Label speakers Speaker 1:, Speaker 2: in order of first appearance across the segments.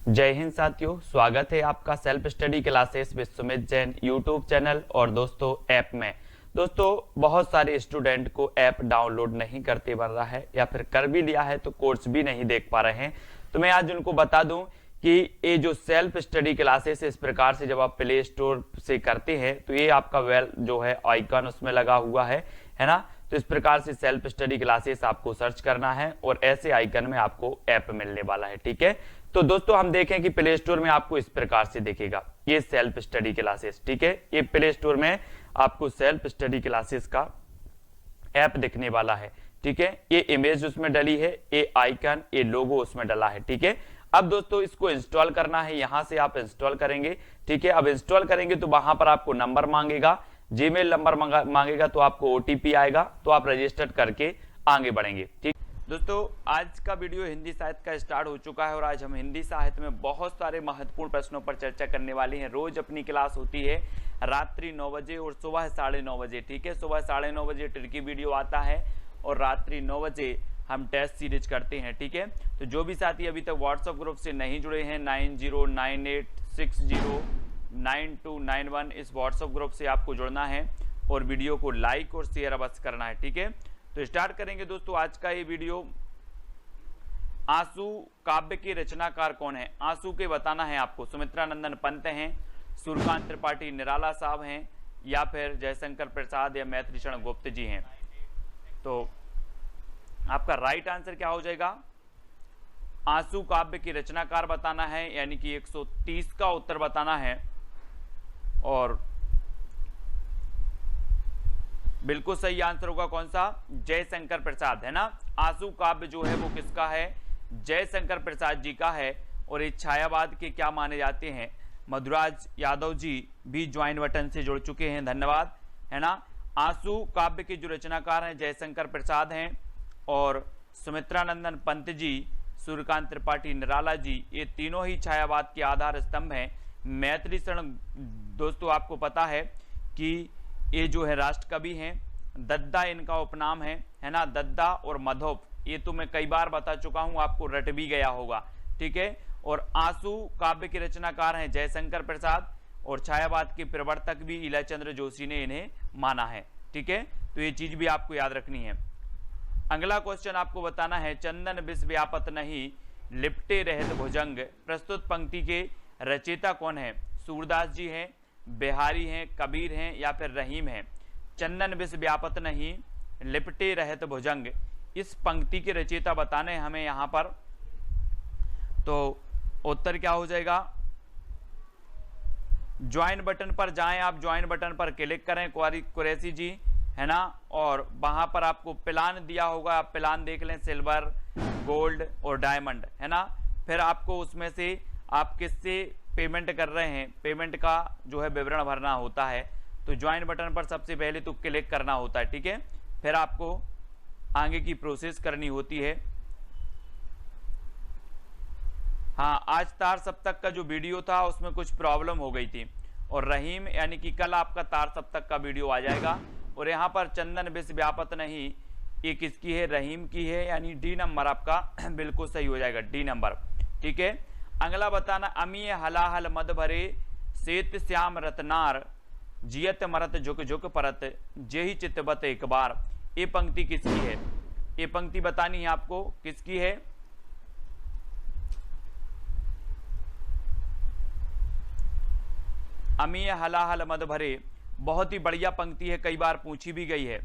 Speaker 1: जय हिंद साथियों, स्वागत है आपका self study classes with Sumit Jain YouTube channel और दोस्तों ऐप में। दोस्तों बहुत सारे स्टूडेंट को ऐप डाउनलोड नहीं करते बन रहा है या फिर कर भी लिया है तो कोर्स भी नहीं देख पा रहे हैं। तो मैं आज उनको बता दूं कि ये जो सेल्फ स्टडी क्लासेस इस प्रकार से जब आप प्ले स्टोर से करते हैं तो ये आपका वेल जो है आइकन उसमें लगा हुआ है ना। तो इस प्रकार से सेल्फ स्टडी क्लासेस आपको सर्च करना है और ऐसे आइकन में आपको ऐप मिलने वाला है। ठीक है, तो दोस्तों हम देखें कि प्ले स्टोर में आपको इस प्रकार से दिखेगा ये सेल्फ स्टडी क्लासेस। ठीक है, ये प्ले स्टोर में आपको सेल्फ स्टडी क्लासेस का ऐप दिखने वाला है। ठीक है, ये इमेज उसमें डली है, ये आइकन, ये लोगो उसमें डला है। ठीक है, अब दोस्तों इसको इंस्टॉल करना है, यहां से आप इंस्टॉल करेंगे। ठीक है, अब इंस्टॉल करेंगे तो वहां पर आपको नंबर मांगेगा, जीमेल नंबर मांगेगा, तो आपको ओटीपी आएगा, तो आप रजिस्टर करके आगे बढ़ेंगे। ठीक दोस्तों, आज का वीडियो हिंदी साहित्य का स्टार्ट हो चुका है और आज हम हिंदी साहित्य में बहुत सारे महत्वपूर्ण प्रश्नों पर चर्चा करने वाले हैं। रोज अपनी क्लास होती है रात्रि 9 बजे और सुबह 9:30 बजे। ठीक है, सुबह 9:30 बजे ट्रिकी वीडियो आता है और रात्रि 9 बजे हम टेस्ट सीरीज करते हैं। ठीक है, तो जो भी साथी अभी तक व्हाट्सएप ग्रुप से नहीं जुड़े हैं 9098609291 इस व्हाट्सएप ग्रुप से आपको जुड़ना है और वीडियो को लाइक और शेयर अवश्य करना है। ठीक है, तो स्टार्ट करेंगे दोस्तों आज का ये वीडियो। आंसू काव्य के रचनाकार कौन है? आंसू के बताना है आपको। सुमित्रा नंदन पंत हैं, सूर्यकांत त्रिपाठी निराला साहब हैं, या फिर जयशंकर प्रसाद या मैत्रीशरण गुप्त जी हैं। तो आपका राइट आंसर क्या हो जाएगा? आंसू काव्य की रचनाकार बताना है, यानी कि 130 का उत्तर बताना है। और बिल्कुल सही आंसर होगा कौन सा? जयशंकर प्रसाद, है ना। आंसू काव्य जो है वो किसका है? जयशंकर प्रसाद जी का है। और ये छायावाद के क्या माने जाते हैं? मधुराज यादव जी भी ज्वाइन बटन से जुड़ चुके हैं, धन्यवाद, है ना। आंसू काव्य के जो रचनाकार हैं जयशंकर प्रसाद हैं और सुमित्रानंदन पंत जी, सूर्यकांत त्रिपाठी निराला जी, ये तीनों ही छायावाद के आधार स्तंभ हैं। मैत्रीशरण दोस्तों आपको पता है कि ये जो है राष्ट्र कवि हैं, दद्दा इनका उपनाम है ना। दद्दा और मधोप ये तो मैं कई बार बता चुका हूं, आपको रट भी गया होगा। ठीक है, और आंसू काव्य के रचनाकार हैं जयशंकर प्रसाद और छायावाद के प्रवर्तक भी इलाचंद्र जोशी ने इन्हें माना है। ठीक है, तो ये चीज भी आपको याद रखनी है। अगला क्वेश्चन आपको बताना है, चंदन विष व्यापत नहीं लिपटे रहत भुजंग प्रस्तुत पंक्ति के रचयिता कौन है? सूरदास जी हैं, बिहारी हैं, कबीर हैं या फिर रहीम हैं। चंदन विष व्यापत नहीं लिपटे रहत भुजंग, इस पंक्ति के रचयिता बताने हमें यहां पर। तो उत्तर क्या हो जाएगा? ज्वाइन बटन पर जाएं, आप ज्वाइन बटन पर क्लिक करें कुरैशी जी, है ना। और वहां पर आपको प्लान दिया होगा, आप प्लान देख लें, सिल्वर, गोल्ड और डायमंड, है ना। फिर आपको उसमें से आप किससे पेमेंट कर रहे हैं, पेमेंट का जो है विवरण भरना होता है। तो ज्वाइन बटन पर सबसे पहले तो क्लिक करना होता है। ठीक है, फिर आपको आगे की प्रोसेस करनी होती है। हाँ, आज तार सप्तक का जो वीडियो था उसमें कुछ प्रॉब्लम हो गई थी और रहीम यानी कि कल आपका तार सप्तक का वीडियो आ जाएगा। और यहाँ पर चंदन विष व्यापत नहीं ये किसकी है? रहीम की है, यानी डी नंबर आपका बिल्कुल सही हो जाएगा, डी नंबर। ठीक है, अगला बताना, अमीय हलाहल मद भरे सेत श्याम रतनार जियत मरत झुक झुक परत जेहि चितबत एक बार, ये पंक्ति किसकी है? ये पंक्ति बतानी है आपको, किसकी है? अमीय हलाहल मद भरे, बहुत ही बढ़िया पंक्ति है, कई बार पूछी भी गई है।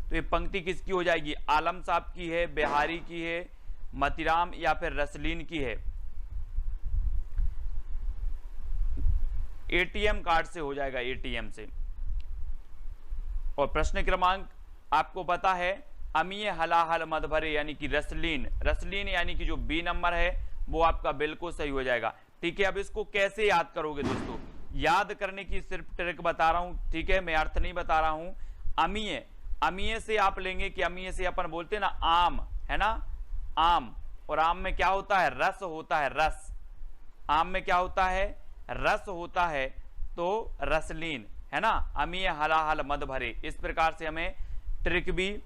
Speaker 1: तो ये पंक्ति किसकी हो जाएगी? आलम साहब की है, बिहारी की है, मतीराम या फिर रसलीन की है? एटीएम कार्ड से हो जाएगा, एटीएम से। और प्रश्न क्रमांक आपको पता है, अमीय हलाहल मद भरे यानी कि रसलीन, रसलीन यानी कि जो बी नंबर है वो आपका बिल्कुल सही हो जाएगा। ठीक है, अब इसको कैसे याद करोगे दोस्तों? याद करने की सिर्फ ट्रिक बता रहा हूं, ठीक है, मैं अर्थ नहीं बता रहा हूं। अमीय, अमीय से आप लेंगे कि अमीय से अपन बोलते हैं ना आम, है ना, आम। और आम में क्या होता है? रस होता है, रस। आम में क्या होता है? रस होता है, तो रसलीन, है ना। अमीय हलाहल मद भरे, इस प्रकार से हमें ट्रिक भी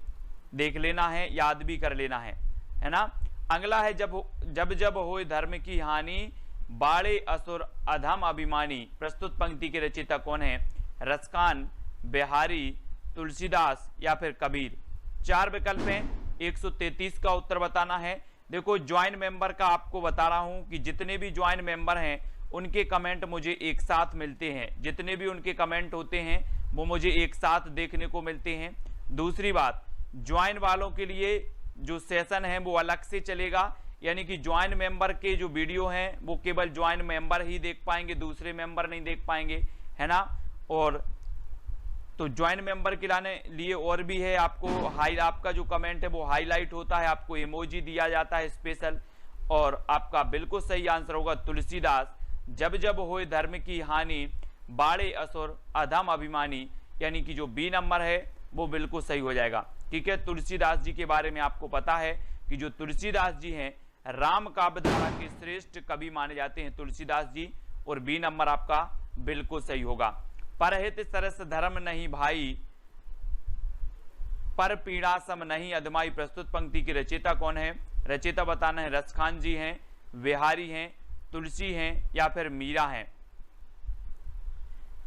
Speaker 1: देख लेना है, याद भी कर लेना है ना। अगला है, जब जब होए धर्म की हानि बाड़े असुर अधम अभिमानी प्रस्तुत पंक्ति के रचयिता कौन है? रसखान, बिहारी, तुलसीदास या फिर कबीर। 4 विकल्प हैं, 133 का उत्तर बताना है। देखो ज्वाइन मेंबर का आपको बता रहा हूं कि जितने भी ज्वाइन मेंबर हैं उनके कमेंट मुझे एक साथ मिलते हैं, जितने भी उनके कमेंट होते हैं वो मुझे एक साथ देखने को मिलते हैं। दूसरी बात, ज्वाइन वालों के लिए जो सेशन है वो अलग से चलेगा, यानी कि ज्वाइन मेंबर के जो वीडियो हैं वो केवल ज्वाइन मेंबर ही देख पाएंगे, दूसरे मेंबर नहीं देख पाएंगे, है ना। और तो ज्वाइन मेंबर के लिए और भी है, आपको आपका जो कमेंट है वो हाईलाइट होता है, आपको इमोजी दिया जाता है स्पेशल। और आपका बिल्कुल सही आंसर होगा तुलसीदास, जब जब होए धर्म की हानि बाड़े असुर अधम अभिमानी, यानी कि जो बी नंबर है वो बिल्कुल सही हो जाएगा। ठीक है, तुलसीदास जी के बारे में आपको पता है कि जो तुलसीदास जी हैं राम काव्य धारा के श्रेष्ठ कवि माने जाते हैं तुलसीदास जी, और बी नंबर आपका बिल्कुल सही होगा। परहित सरस धर्म नहीं भाई, पर पीड़ा सम नहीं अधमाई प्रस्तुत पंक्ति की रचयिता कौन है? रचयिता बताना है, रसखान जी हैं, बिहारी हैं, तुलसी हैं या फिर मीरा हैं।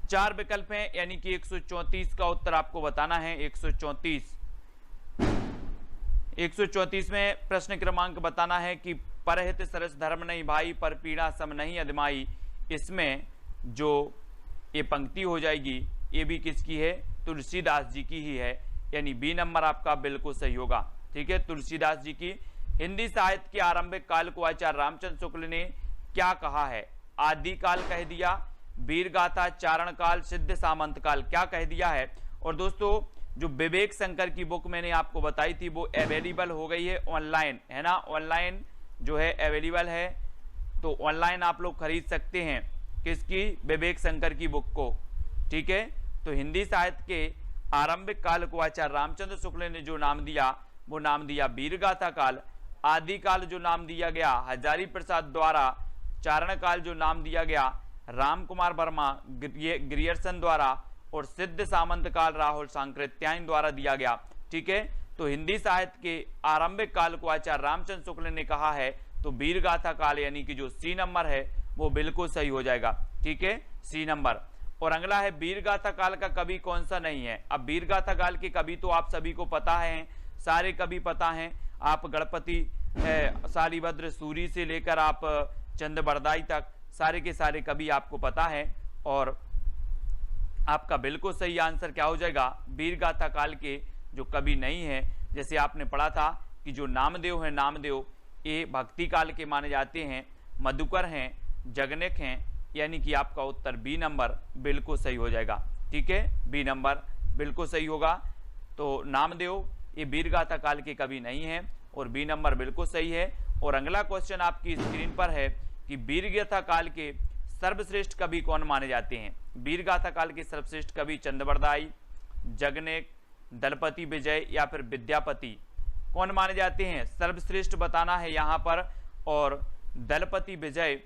Speaker 1: 4 विकल्प हैं, यानी कि 134 का उत्तर आपको बताना है। 134 में प्रश्न क्रमांक बताना है कि परहित सरस धर्म नहीं भाई, पर पीड़ा सम नहीं अधमाई। इसमें जो ये पंक्ति हो जाएगी ये भी किसकी है? तुलसीदास जी की ही है, यानी बी नंबर आपका बिल्कुल सही होगा। ठीक है, तुलसीदास जी की। हिंदी साहित्य के आरंभिक काल को आचार्य रामचंद्र शुक्ल ने क्या कहा है? आदिकाल कह दिया, वीरगाथा, चारण काल, सिद्ध सामंत काल, क्या कह दिया है? और दोस्तों जो विवेक शंकर की बुक मैंने आपको बताई थी वो अवेलेबल हो गई है ऑनलाइन, है ना। ऑनलाइन जो है अवेलेबल है, तो ऑनलाइन आप लोग खरीद सकते हैं किसकी? विवेक शंकर की बुक को। ठीक है, तो हिंदी साहित्य के आरंभिक काल को आचार्य रामचंद्र शुक्ल ने जो नाम दिया वो नाम दिया वीरगाथा काल। आदिकाल जो नाम दिया गया हजारी प्रसाद द्वारा, चारण काल जो नाम दिया गया राम कुमार वर्मा ग्रियर्सन द्वारा, और सिद्ध सामंत काल राहुल सांकृत्यायन द्वारा दिया गया। ठीक है, तो हिंदी साहित्य के आरंभिक काल को आचार्य रामचंद्र शुक्ल ने कहा है, तो वीरगाथा काल यानी कि जो सी नंबर है वो बिल्कुल सही हो जाएगा। ठीक है, सी नंबर। और अगला है वीरगाथा काल का कवि कौन सा नहीं है? अब वीरगाथा काल के कवि तो आप सभी को पता है, सारे कवि पता हैं, आप गणपति शालिभद्र सूरी से लेकर आप चंद्रबरदाई तक सारे के सारे कवि आपको पता है। और आपका बिल्कुल सही आंसर क्या हो जाएगा? वीरगाथा काल के जो कवि नहीं है, जैसे आपने पढ़ा था कि जो नामदेव है, नामदेव ये भक्ति काल के माने जाते हैं, मधुकर हैं, जगनेक हैं, यानी कि आपका उत्तर बी नंबर बिल्कुल सही हो जाएगा। ठीक है, बी नंबर बिल्कुल सही होगा। तो नामदेव ये वीरगाथा काल के कवि नहीं है और बी नंबर बिल्कुल सही है। और अगला क्वेश्चन आपकी स्क्रीन पर है कि वीरगाथा काल के सर्वश्रेष्ठ कवि कौन माने जाते हैं? वीरगाथा काल के सर्वश्रेष्ठ कवि चंद्रबरदाई, जगनेक, दलपति विजय या फिर विद्यापति, कौन माने जाते हैं? सर्वश्रेष्ठ बताना है यहाँ पर। और दलपति विजय,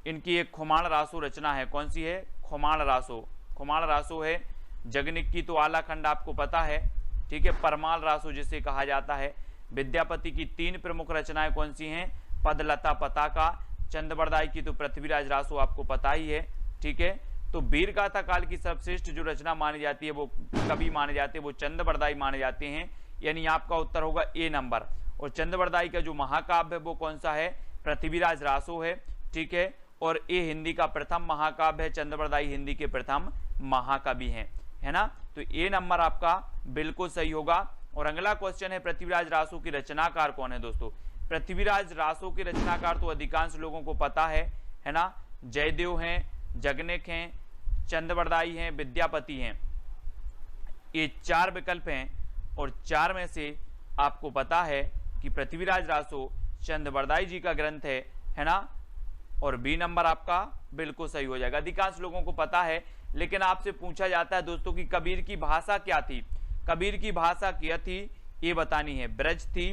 Speaker 1: इनकी एक खुमाण रासो रचना है, कौन सी है? खुमाण रासो, खुमाण रासो है। जगनिक की तो आला खंड आपको पता है, ठीक है, परमाल रासो जिसे कहा जाता है। विद्यापति की 3 प्रमुख रचनाएं कौन सी हैं? पदलता, पताका। चंद्रबरदाई की तो पृथ्वीराज रासो आपको पता ही है। ठीक है, तो वीरगाथा काल की सर्वश्रेष्ठ जो रचना मानी जाती है, वो कवि माने जाते हैं, वो चंद्रबरदाई माने जाते हैं, यानी आपका उत्तर होगा ए नंबर। और चंद्रबरदाई का जो महाकाव्य है वो कौन सा है? पृथ्वीराज रासो है। ठीक है, और ये हिंदी का प्रथम महाकाव्य है, चंद्रबरदाई हिंदी के प्रथम महाकवि हैं, है ना। तो ए नंबर आपका बिल्कुल सही होगा। और अगला क्वेश्चन है पृथ्वीराज रासो की रचनाकार कौन है? दोस्तों पृथ्वीराज रासो के रचनाकार तो अधिकांश लोगों को पता है ना। जयदेव हैं, जगनेक हैं, चंद्रबरदाई हैं, विद्यापति हैं। ये 4 विकल्प हैं और 4 में से आपको पता है कि पृथ्वीराज रासो चंद्रबरदाई जी का ग्रंथ है ना। और बी नंबर आपका बिल्कुल सही हो जाएगा। अधिकांश लोगों को पता है, लेकिन आपसे पूछा जाता है दोस्तों कि कबीर की भाषा क्या थी? कबीर की भाषा क्या थी ये बतानी है। ब्रज थी,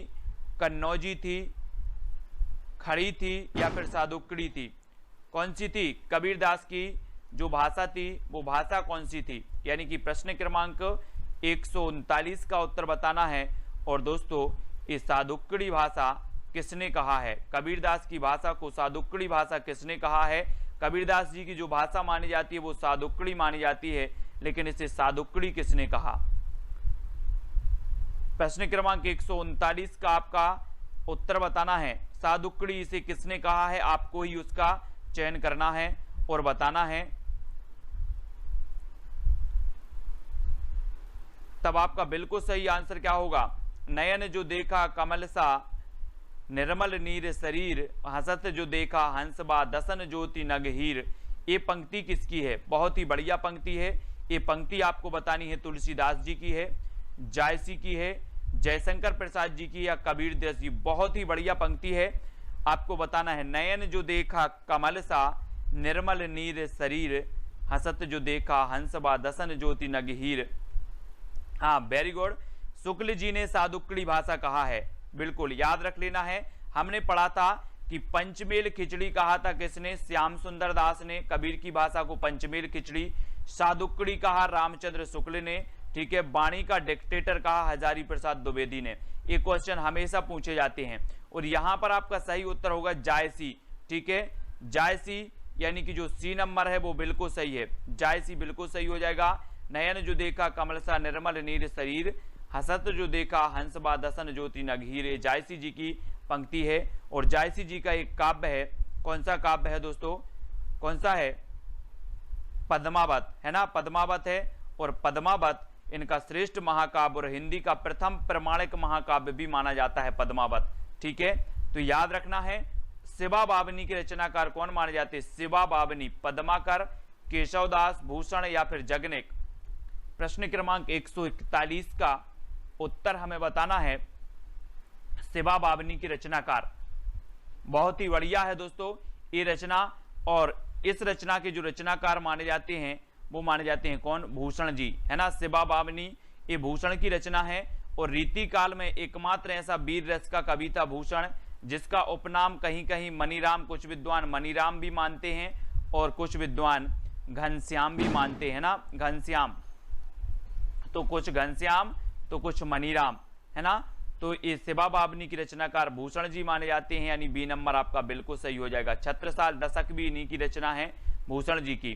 Speaker 1: कन्नौजी थी, खड़ी थी या फिर सादुक्कड़ी थी? कौन सी थी? कबीरदास की जो भाषा थी वो भाषा कौन सी थी? यानी कि प्रश्न क्रमांक 139 का उत्तर बताना है। और दोस्तों ये सादुक्कड़ी भाषा किसने कहा है? कबीरदास की भाषा को सादुक्कड़ी भाषा किसने कहा है? कबीरदास जी की जो भाषा मानी जाती है वो सादुक्कड़ी मानी जाती है, लेकिन इसे सादुक्कड़ी किसने कहा? प्रश्न क्रमांक 139 का आपका उत्तर बताना है। सादुक्कड़ी इसे किसने कहा है? आपको ही उसका चयन करना है और बताना है। तब आपका बिल्कुल सही आंसर क्या होगा? नयन जो देखा कमल सा निर्मल नीर शरीर, हसत जो देखा हंस बा दसन ज्योति नग हीर। ये पंक्ति किसकी है? बहुत ही बढ़िया पंक्ति है। ये पंक्ति आपको बतानी है तुलसीदास जी की है, जायसी की है, जयशंकर प्रसाद जी की या कबीरदास जी। बहुत ही बढ़िया पंक्ति है, आपको बताना है। नयन जो देखा कमल सा निर्मल नीर शरीर, हसत जो देखा हंस बा दसन ज्योति नग हीर। हाँ, वेरी गुड। शुक्ल जी ने सादुक्कड़ी भाषा कहा है, बिल्कुल याद रख लेना है। हमने पढ़ा था कि पंचमेल खिचड़ी कहा था किसने? श्याम सुंदर दास ने। कबीर की भाषा को पंचमेल खिचड़ी। सादुक्कड़ी कहा रामचंद्र शुक्ल ने, ठीक है। बाणी का डिक्टेटर कहा हजारी प्रसाद द्विवेदी ने। ये क्वेश्चन हमेशा पूछे जाते हैं और यहां पर आपका सही उत्तर होगा जायसी, ठीक है। जायसी यानी कि जो सी नंबर है वो बिल्कुल सही है, जायसी बिल्कुल सही हो जाएगा। नयन जो देखा कमल सा निर्मल नीर शरीर, हसत जो देखा हंस बा दसन ज्योति नग हीर, जायसी जी की पंक्ति है। और जायसी जी का एक काव्य है, कौन सा काव्य है दोस्तों? कौन सा है? पद्मावत, है ना, पद्मावत है। और पद्मावत इनका श्रेष्ठ महाकाव्य और हिंदी का प्रथम प्रमाणिक महाकाव्य भी माना जाता है पद्मावत, ठीक है। तो याद रखना है। शिवा बावनी के रचनाकार कौन माने जाते हैं? शिवा बावनी, पद्माकर, केशवदास, भूषण या फिर जगनेक। प्रश्न क्रमांक 141 का उत्तर हमें बताना है। शिवा बावनी की रचनाकार, बहुत ही बढ़िया है दोस्तों ये रचना। और इस रचना के जो रचनाकार माने जाते हैं वो माने जाते हैं कौन? भूषण जी, है ना। शिवा बावनी ये भूषण की रचना है। और रीति काल में एकमात्र ऐसा वीर रस का कवि था भूषण, जिसका उपनाम कहीं कहीं मनीराम, कुछ विद्वान मनीराम भी मानते हैं और कुछ विद्वान घनश्याम भी मानते हैं ना, घनश्याम। तो कुछ घनश्याम तो कुछ मनीराम, है ना। तो ये शिवा बावनी की रचनाकार भूषण जी माने जाते हैं, यानी बी नंबर आपका बिल्कुल सही हो जाएगा। छत्रसाल दशक भी इन्हीं की रचना है, भूषण जी की।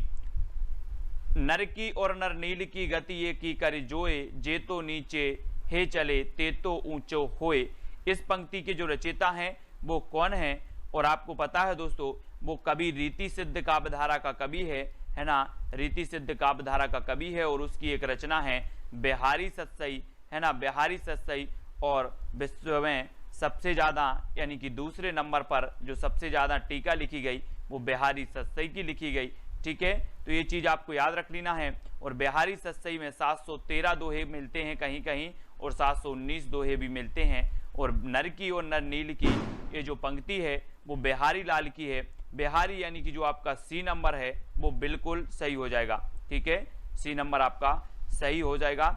Speaker 1: नर की और नर नील की गति ये की कर जोए, जे तो नीचे हे चले ते तो ऊंचो होए। इस पंक्ति के जो रचयिता हैं वो कौन है? और आपको पता है दोस्तों, वो कवि रीति सिद्ध काव्यधारा का कवि है ना, रीति सिद्ध काव्यधारा का कवि है। और उसकी एक रचना है बिहारी सतसई, है ना, बिहारी सतसई। और विश्व में सबसे ज्यादा यानी कि दूसरे नंबर पर जो सबसे ज्यादा टीका लिखी गई वो बिहारी सतसई की लिखी गई, ठीक है। तो ये चीज आपको याद रख लेना है। और बिहारी सतसई में 713 दोहे मिलते हैं कहीं कहीं और 719 दोहे भी मिलते हैं। और नर की और नर नील की ये जो पंक्ति है वो बिहारी लाल की है। बिहारी यानी कि जो आपका सी नंबर है वो बिल्कुल सही हो जाएगा, ठीक है। सी नंबर आपका सही हो जाएगा।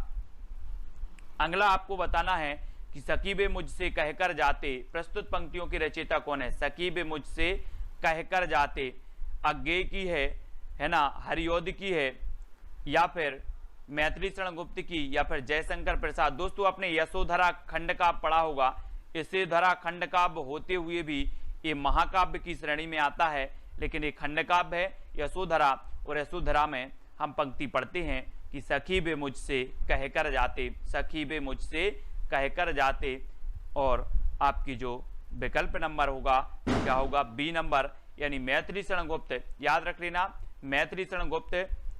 Speaker 1: अगला आपको बताना है कि सकीबे मुझसे कहकर जाते, प्रस्तुत पंक्तियों के रचयिता कौन है? सकीबे मुझसे कहकर जाते अज्ञेय की है ना, हरियोध की है, या फिर मैथिली शरण गुप्त की, या फिर जयशंकर प्रसाद। दोस्तों आपने यशोधरा खंड काव्य पढ़ा होगा। यशोधरा खंड काव्य होते हुए भी ये महाकाव्य की श्रेणी में आता है, लेकिन ये खंड काव्य है यशोधरा। और यशोधरा में हम पंक्ति पढ़ते हैं कि सखी बे मुझसे कहकर जाते, सखी बे मुझसे कहकर जाते। और आपकी जो विकल्प नंबर होगा क्या होगा? बी नंबर, यानी मैथिली शरण गुप्त। याद रख लेना, मैथिली शरण गुप्त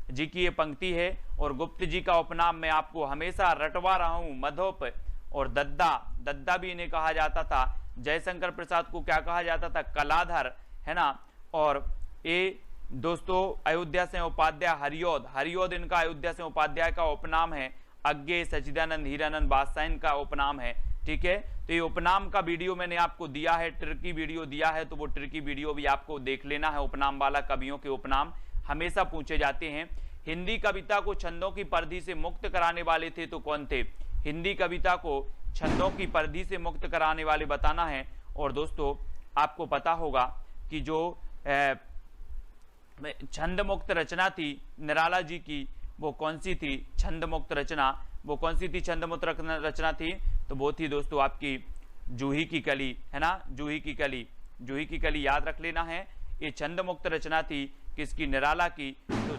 Speaker 1: जी की ये पंक्ति है। और गुप्त जी का उपनाम मैं आपको हमेशा रटवा रहा हूं, मधोप और दद्दा, दद्दा भी इन्हें कहा जाता था। जयशंकर प्रसाद को क्या कहा जाता था? कलाधर, है ना। और ये दोस्तों अयोध्या से उपाध्याय हरियोध, हरियोध इनका अयोध्या से उपाध्याय का उपनाम है। अज्ञेय, सचिदानंद, हीरानंद बादशाह इनका उपनाम है, ठीक है। तो ये उपनाम का वीडियो मैंने आपको दिया है, ट्रिकी वीडियो दिया है, तो वो ट्रिकी वीडियो भी आपको देख लेना है। उपनाम वाला, कवियों के उपनाम हमेशा पूछे जाते हैं। हिंदी कविता को छंदों की परिधि से मुक्त कराने वाले थे तो कौन थे? हिंदी कविता को छंदों की परिधि से मुक्त कराने वाले बताना है। और दोस्तों आपको पता होगा कि जो छंद मुक्त रचना थी निराला जी की, वो कौन सी थी? छंद मुक्त रचना वो कौन सी थी? छंद मुक्त रचना थी तो वो थी दोस्तों आपकी जूही की कली, है ना, जूही की कली, जूही की कली याद रख लेना है। ये छंद मुक्त रचना थी किसकी, निराला की। तो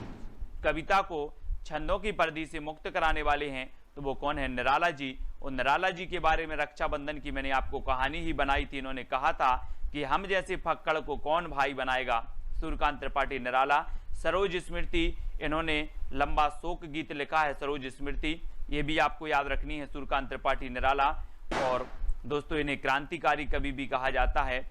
Speaker 1: कविता को छंदों की पर्दी से मुक्त कराने वाले हैं तो वो कौन है, निराला जी। और निराला जी के बारे में रक्षाबंधन की मैंने आपको कहानी ही बनाई थी। इन्होंने कहा था कि हम जैसे फक्कड़ को कौन भाई बनाएगा, सूर्यकांत त्रिपाठी निराला। सरोज स्मृति, इन्होंने लंबा शोक गीत लिखा है, सरोज स्मृति, ये भी आपको याद रखनी है, सूर्यकांत त्रिपाठी निराला। और दोस्तों इन्हें क्रांतिकारी कवि भी कहा जाता है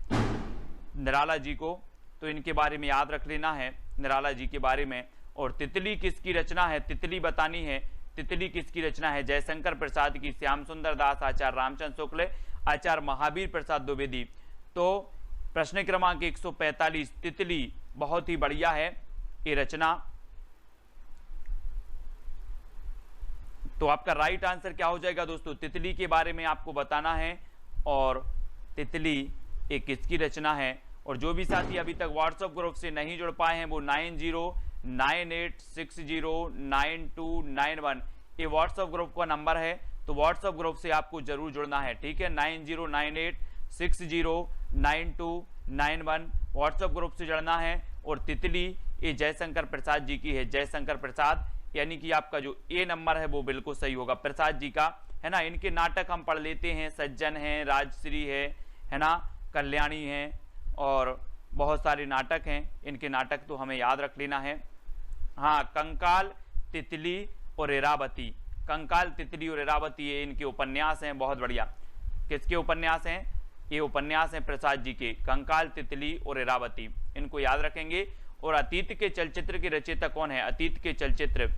Speaker 1: निराला जी को, तो इनके बारे में याद रख लेना है निराला जी के बारे में। और तितली किसकी रचना है, तितली बतानी है, तितली किसकी रचना है, जयशंकर प्रसाद की, श्याम सुंदर दास, आचार्य रामचंद्र शुक्ल, आचार्य महावीर प्रसाद द्विवेदी। तो प्रश्न क्रमांक 145 तितली, बहुत ही बढ़िया है ये रचना। तो आपका राइट आंसर क्या हो जाएगा दोस्तों, तितली के बारे में आपको बताना है। और तितली एक किसकी रचना है। और जो भी साथी अभी तक व्हाट्सएप ग्रुप से नहीं जुड़ पाए हैं वो 9098609291 ये व्हाट्सएप ग्रुप का नंबर है, तो व्हाट्सएप ग्रुप से आपको जरूर जुड़ना है, ठीक है। 9098609291 व्हाट्सएप ग्रुप से जुड़ना है। और तितली ये जयशंकर प्रसाद जी की है, जयशंकर प्रसाद, यानी कि आपका जो ए नंबर है वो बिल्कुल सही होगा, प्रसाद जी का, है ना। इनके नाटक हम पढ़ लेते हैं, सज्जन है, राजश्री है ना, कल्याणी है, और बहुत सारे नाटक हैं इनके, नाटक तो हमें याद रख लेना है। हाँ, कंकाल, तितली और इरावती, कंकाल, तितली और इरावती ये इनके उपन्यास हैं, बहुत बढ़िया। किसके उपन्यास हैं, ये उपन्यास हैं प्रसाद जी के, कंकाल, तितली और इरावती, इनको याद रखेंगे। और अतीत के चलचित्र के रचयिता कौन है, अतीत के चलचित्र,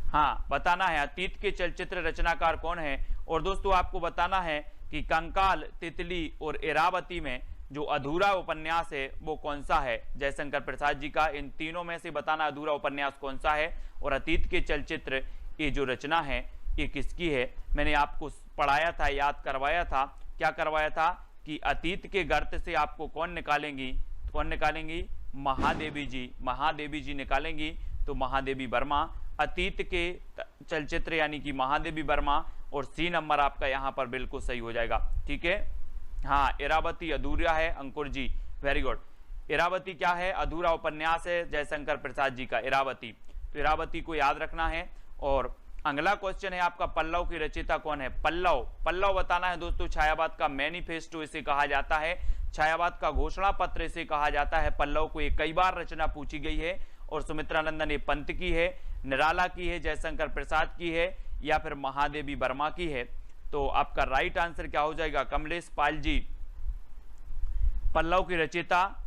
Speaker 1: हाँ बताना है, अतीत के चलचित्र रचनाकार कौन है। और दोस्तों आपको बताना है कि कंकाल, तितली और इरावती में जो अधूरा उपन्यास है वो कौन सा है, जयशंकर प्रसाद जी का। इन तीनों में से बताना अधूरा उपन्यास कौन सा है। और अतीत के चलचित्र ये जो रचना है ये किसकी है, मैंने आपको पढ़ाया था, याद करवाया था, क्या करवाया था कि अतीत के गर्त से आपको कौन निकालेंगी, कौन निकालेंगी, महादेवी जी, महादेवी जी निकालेंगी। तो महादेवी वर्मा, अतीत के चलचित्र यानी कि महादेवी वर्मा। और सी नंबर आपका यहाँ पर बिल्कुल सही हो जाएगा, ठीक है। हाँ, इरावती अधूरा है, अंकुर जी, वेरी गुड। इरावती क्या है, अधूरा उपन्यास है जयशंकर प्रसाद जी का, इरावती। तो इरावती को याद रखना है। और अगला क्वेश्चन है आपका, पल्लव की रचयिता कौन है, पल्लव, पल्लव बताना है दोस्तों। छायावाद का मैनिफेस्टो इसे कहा जाता है, छायावाद का घोषणा पत्र इसे कहा जाता है। पल्लव को एक कई बार रचना पूछी गई है। और सुमित्रा नंदन ये पंत की है, निराला की है, जयशंकर प्रसाद की है, या फिर महादेवी वर्मा की है। तो आपका राइट आंसर क्या हो जाएगा, कमलेश पाल जी, पल्लव की रचयिता।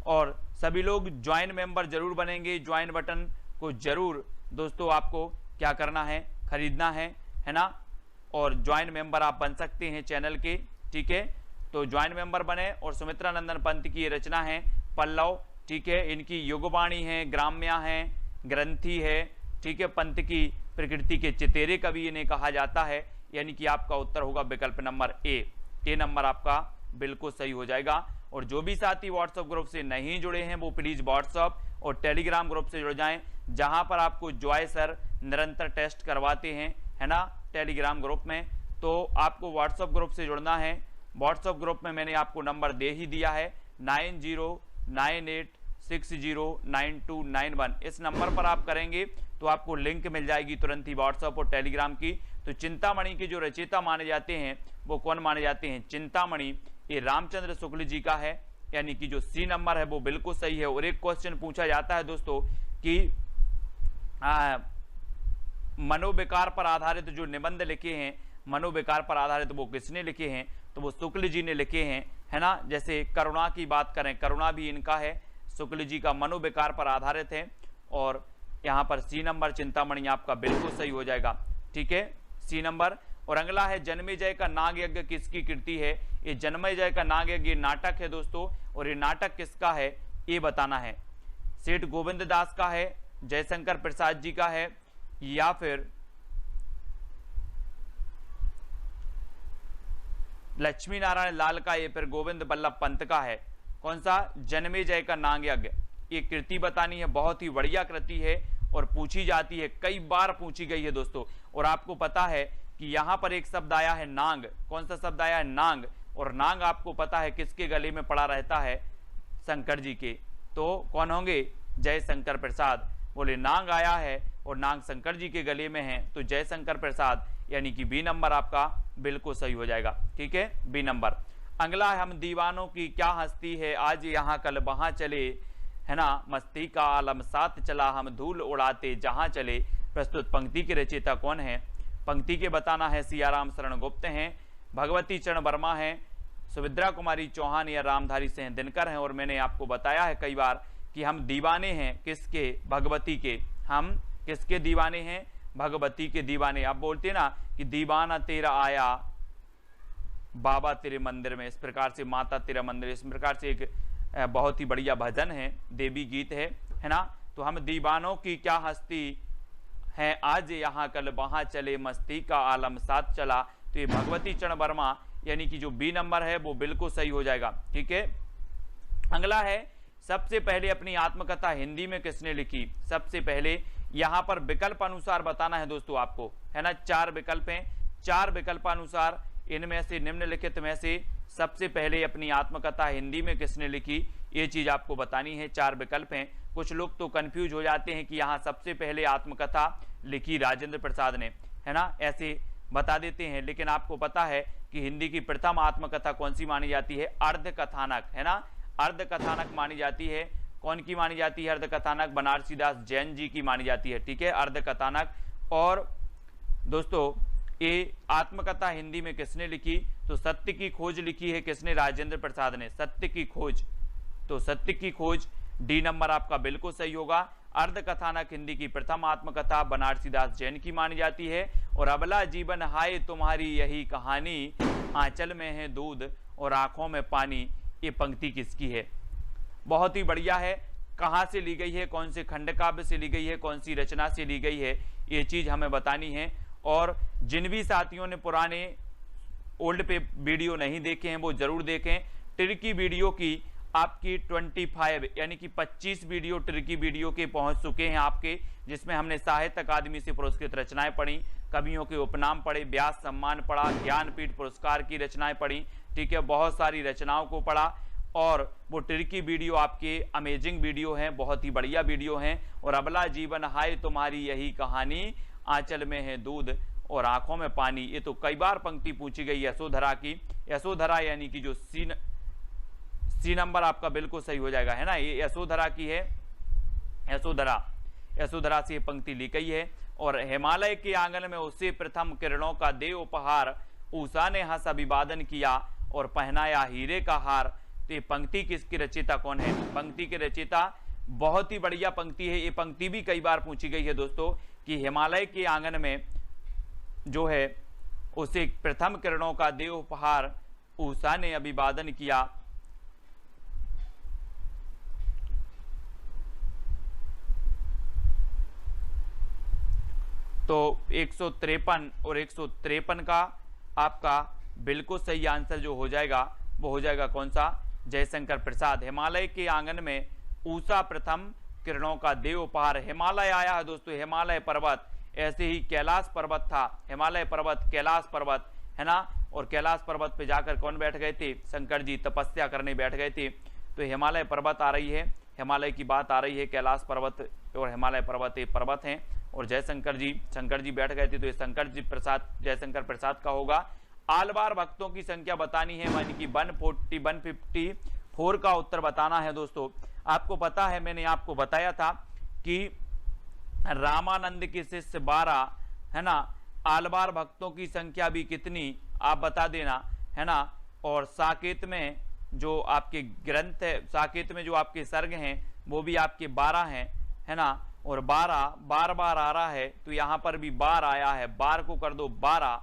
Speaker 1: और सभी लोग ज्वाइन मेंबर जरूर बनेंगे, ज्वाइन बटन को जरूर दोस्तों आपको क्या करना है, खरीदना है ना। और ज्वाइन मेंबर आप बन सकते हैं चैनल के, ठीक है। तो ज्वाइन मेंबर बने। और सुमित्रा नंदन पंत की ये रचना है पल्लव, ठीक है। इनकी युगवाणी है, ग्राम्या है, ग्रंथि है, ठीक है। पंत की प्रकृति के चितेरे कवि इन्हें कहा जाता है, यानी कि आपका उत्तर होगा विकल्प नंबर ए नंबर आपका बिल्कुल सही हो जाएगा। और जो भी साथी व्हाट्सएप ग्रुप से नहीं जुड़े हैं वो प्लीज व्हाट्सएप और टेलीग्राम ग्रुप से जुड़ जाएं, जहां पर आपको जॉय सर निरंतर टेस्ट करवाते हैं, है ना, टेलीग्राम ग्रुप में। तो आपको व्हाट्सएप ग्रुप से जुड़ना है। व्हाट्सएप ग्रुप में मैंने आपको नंबर दे ही दिया है, 9098609291। इस नंबर पर आप करेंगे तो आपको लिंक मिल जाएगी तुरंत ही व्हाट्सएप और टेलीग्राम की। तो चिंतामणि के जो रचयिता माने जाते हैं वो कौन माने जाते हैं, चिंतामणि ये रामचंद्र शुक्ल जी का है, यानी कि जो सी नंबर है वो बिल्कुल सही है। और एक क्वेश्चन पूछा जाता है दोस्तों कि मनोविकार पर आधारित जो निबंध लिखे हैं, मनोविकार पर आधारित वो किसने लिखे हैं, तो वो शुक्ल जी ने लिखे हैं, है ना। जैसे करुणा की बात करें, करुणा भी इनका है, शुक्ल जी का, मनोविकार पर आधारित है। और यहाँ पर सी नंबर चिंतामणि आपका बिल्कुल सही हो जाएगा, ठीक है, सी नंबर। और अगला है जन्मेजय का नाग यज्ञ किसकी कृति है। ये जन्मेजय का नाग यज्ञ नाटक है दोस्तों। और ये नाटक किसका है ये बताना है, सेठ गोविंद दास का है, जयशंकर प्रसाद जी का है, या फिर लक्ष्मी नारायण लाल का, या फिर गोविंद बल्लभ पंत का है। कौन सा, जन्मेजय का नाग यज्ञ। ये कृति बतानी है, बहुत ही बढ़िया कृति है और पूछी जाती है, कई बार पूछी गई है दोस्तों। और आपको पता है कि यहाँ पर एक शब्द आया है नांग। कौन सा शब्द आया है? नांग। और नांग आपको पता है किसके गले में पड़ा रहता है? शंकर जी के। तो कौन होंगे? जयशंकर प्रसाद। बोले नांग आया है और नांग शंकर जी के गले में है, तो जयशंकर प्रसाद, यानी कि बी नंबर आपका बिल्कुल सही हो जाएगा। ठीक है, बी नंबर। अगला है, हम दीवानों की क्या हस्ती है, आज यहाँ कल वहां चले, है ना, मस्ती का आलम साथ चला, हम धूल उड़ाते जहां चले। प्रस्तुत पंक्ति के रचयिता कौन है? पंक्ति के बताना है। सियाराम शरण गुप्त हैं, भगवती चरण वर्मा हैं, सुभद्रा कुमारी चौहान या रामधारी सिंह दिनकर हैं। और मैंने आपको बताया है कई बार कि हम दीवाने हैं किसके? भगवती के। हम किसके दीवाने हैं? भगवती के दीवाने। आप बोलते ना कि दीवाना तेरा आया बाबा तेरे मंदिर में, इस प्रकार से माता तेरा मंदिर, इस प्रकार से एक बहुत ही बढ़िया भजन है, देवी गीत है ना। तो हम दीवानों की क्या हस्ती है, आज यहाँ कल वहां चले, मस्ती का आलम साथ चला। तो ये भगवती चरण वर्मा, यानी कि जो बी नंबर है वो बिल्कुल सही हो जाएगा। ठीक है, अगला है, सबसे पहले अपनी आत्मकथा हिंदी में किसने लिखी? सबसे पहले यहां पर विकल्प अनुसार बताना है दोस्तों आपको, है ना। 4 विकल्प हैं, 4 विकल्पानुसार इनमें से निम्नलिखित में से सबसे पहले अपनी आत्मकथा हिंदी में किसने लिखी, ये चीज आपको बतानी है। 4 विकल्प हैं। कुछ लोग तो कंफ्यूज हो जाते हैं कि यहाँ सबसे पहले आत्मकथा लिखी राजेंद्र प्रसाद ने, है ना, ऐसे बता देते हैं। लेकिन आपको पता है कि हिंदी की प्रथम आत्मकथा कौन सी मानी जाती है? अर्ध कथानक, है ना, अर्ध कथानक मानी जाती है। कौन की मानी जाती है अर्ध कथानक? बनारसीदास जैन जी की मानी जाती है। ठीक है, अर्ध कथानक। और दोस्तों ये आत्मकथा हिंदी में किसने लिखी? तो सत्य की खोज लिखी है किसने? राजेंद्र प्रसाद ने। सत्य की खोज, तो सत्य की खोज डी नंबर आपका बिल्कुल सही होगा। अर्ध कथानक हिंदी की प्रथम आत्मकथा बनारसीदास जैन की मानी जाती है। और अबला जीवन हाय तुम्हारी यही कहानी, आंचल में है दूध और आंखों में पानी, ये पंक्ति किसकी है? बहुत ही बढ़िया है। कहाँ से ली गई है, कौन से खंड काव्य से ली गई है, कौन सी रचना से ली गई है, ये चीज हमें बतानी है। और जिन भी साथियों ने पुराने ओल्ड पे वीडियो नहीं देखे हैं वो जरूर देखें। ट्रिकी वीडियो की आपकी 25 यानी कि 25 वीडियो ट्रिकी वीडियो के पहुंच चुके हैं आपके, जिसमें हमने साहित्य अकादमी से पुरस्कृत रचनाएं पढ़ी, कवियों के उपनाम पढ़े, व्यास सम्मान पढ़ा, ज्ञानपीठ पुरस्कार की रचनाएं पढ़ी। ठीक है, बहुत सारी रचनाओं को पढ़ा। और वो ट्रिकी वीडियो आपके अमेजिंग वीडियो हैं, बहुत ही बढ़िया वीडियो हैं। और अबला जीवन हाय तुम्हारी यही कहानी, आंचल में है दूध और आंखों में पानी, ये तो कई बार पंक्ति पूछी गई यशोधरा की। यशोधरा यानी कि जो सी नंबर आपका बिल्कुल सही हो जाएगा, है ना, ये यशोधरा की है। यशोधरा से ये पंक्ति ली गई है। और हिमालय के आंगन में उसे प्रथम किरणों का दे उपहार, उषा ने हंस अभिवादन किया और पहनाया हीरे का हार। तो ये पंक्ति किसकी रचयिता कौन है? पंक्ति के रचयिता, बहुत ही बढ़िया पंक्ति है। ये पंक्ति भी कई बार पूछी गई है दोस्तों कि हिमालय के आंगन में जो है उसे प्रथम किरणों का दे उपहार, उषा ने अभिवादन किया। तो 153 और 153 का आपका बिल्कुल सही आंसर जो हो जाएगा वो हो जाएगा कौन सा? जयशंकर प्रसाद। हिमालय के आंगन में उषा प्रथम किरणों का दे उपहार। हिमालय आया है दोस्तों, हिमालय पर्वत, ऐसे ही कैलाश पर्वत था, हिमालय पर्वत, कैलाश पर्वत, है ना। और कैलाश पर्वत पे जाकर कौन बैठ गए थे? शंकर जी तपस्या करने बैठ गए थे। तो हिमालय पर्वत आ रही है, हिमालय की बात आ रही है, कैलाश पर्वत और हिमालय पर्वत ये पर्वत हैं। और शंकर जी बैठ गए थे, तो ये शंकर जी प्रसाद, जयशंकर प्रसाद का होगा। आलवार भक्तों की संख्या बतानी है, यानी कि 154 का उत्तर बताना है दोस्तों। आपको पता है, मैंने आपको बताया था कि रामानंद के शिष्य 12, है ना। आलवार भक्तों की संख्या भी कितनी आप बता देना, है ना। और साकेत में जो आपके ग्रंथ है, साकेत में जो आपके सर्ग हैं वो भी आपके 12 हैं, है ना। और 12 बार आ रहा है, तो यहां पर भी 12 आया है, 12 को कर दो 12,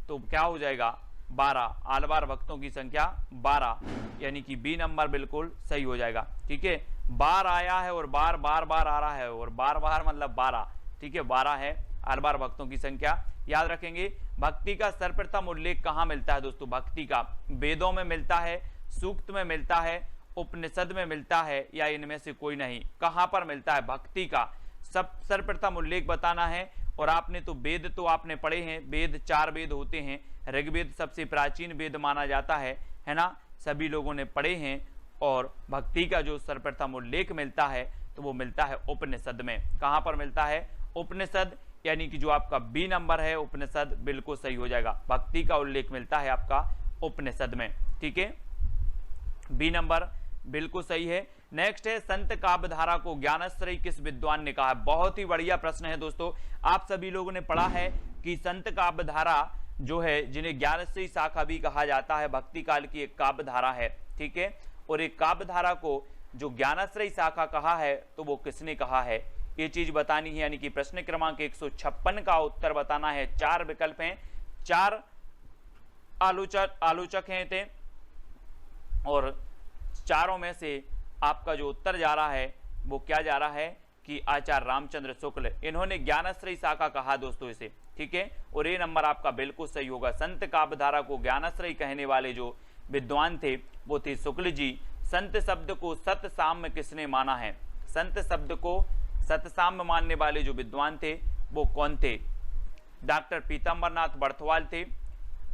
Speaker 1: तो क्या हो जाएगा? 12। आलवार भक्तों की संख्या 12, यानी कि बी नंबर बिल्कुल सही हो जाएगा। ठीक है, बार आया है और बार आ रहा है, और बार मतलब 12। ठीक है, 12 है आलवार भक्तों की संख्या। याद रखेंगे। भक्ति का सर्वप्रथम उल्लेख कहाँ मिलता है दोस्तों? भक्ति का वेदों में मिलता है, सूक्त में मिलता है, उपनिषद में मिलता है, या इनमें से कोई नहीं? कहां पर मिलता है भक्ति का? सब सर्वप्रथम उल्लेख बताना है और आपने तो वेद तो आपने पढ़े हैं, वेद 4 वेद होते हैं, ऋग्वेद सबसे प्राचीन वेद माना जाता है ना, सभी लोगों ने पढ़े हैं। और भक्ति का जो सर्वप्रथम उल्लेख मिलता है तो वो मिलता है उपनिषद में। कहाँ पर मिलता है? उपनिषद, यानी कि जो आपका बी नंबर है उपनिषद बिल्कुल सही हो जाएगा। भक्ति का उल्लेख मिलता है आपका उपनिषद में, ठीक है, बी नंबर बिल्कुल सही है। नेक्स्ट है संत काव्यधारा को ज्ञानाश्रयी किस विद्वान ने कहा? बहुत ही बढ़िया प्रश्न है दोस्तों। आप सभी लोगों ने पढ़ा है कि संत काव्यधारा जो है, जिन्हें ज्ञानाश्रयी शाखा भी कहा जाता है, भक्ति काल की एक काव्यधारा है, ठीक है। और एक काव्यधारा को जो ज्ञानाश्रयी शाखा कहा है तो वो किसने कहा है, ये चीज बतानी है। यानी कि प्रश्न क्रमांक 156 का उत्तर बताना है। 4 विकल्प हैं, 4 आलोचक हैं थे, और चारों में से आपका जो उत्तर जा रहा है वो क्या जा रहा है कि आचार्य रामचंद्र शुक्ल, इन्होंने ज्ञानाश्रयी शाखा कहा दोस्तों इसे, ठीक है। और ये नंबर आपका बिल्कुल सही होगा। संत काव्यधारा को ज्ञानाश्रयी कहने वाले जो विद्वान थे वो थे शुक्ल जी। संत शब्द को सतसाम्य किसने माना है? संत शब्द को सतसाम्य मानने वाले जो विद्वान थे वो कौन थे? डॉक्टर पीताम्बरनाथ बर्थवाल थे,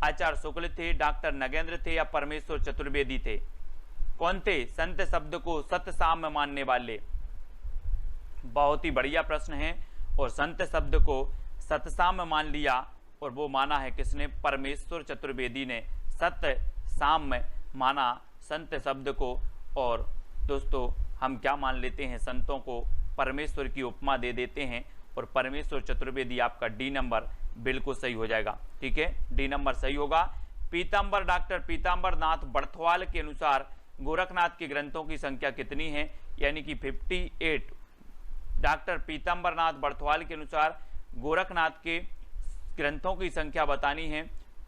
Speaker 1: आचार्य शुक्ल थे, डॉक्टर नगेंद्र थे, या परमेश्वर चतुर्वेदी थे? कौन थे संत शब्द को सतसाम्य मानने वाले? बहुत ही बढ़िया प्रश्न है। और संत शब्द को सतसाम्य मान लिया, और वो माना है किसने? परमेश्वर चतुर्वेदी ने सतसाम्य माना संत शब्द को। और दोस्तों हम क्या मान लेते हैं? संतों को परमेश्वर की उपमा दे देते हैं, और परमेश्वर चतुर्वेदी आपका डी नंबर बिल्कुल सही हो जाएगा, ठीक है, डी नंबर सही होगा। पीताम्बर, डॉक्टर पीताम्बरनाथ बर्थवाल के अनुसार गोरखनाथ के ग्रंथों की संख्या कितनी है? यानी कि 58। डॉक्टर पीताम्बरनाथ बर्थवाल के अनुसार गोरखनाथ के ग्रंथों की संख्या बतानी है।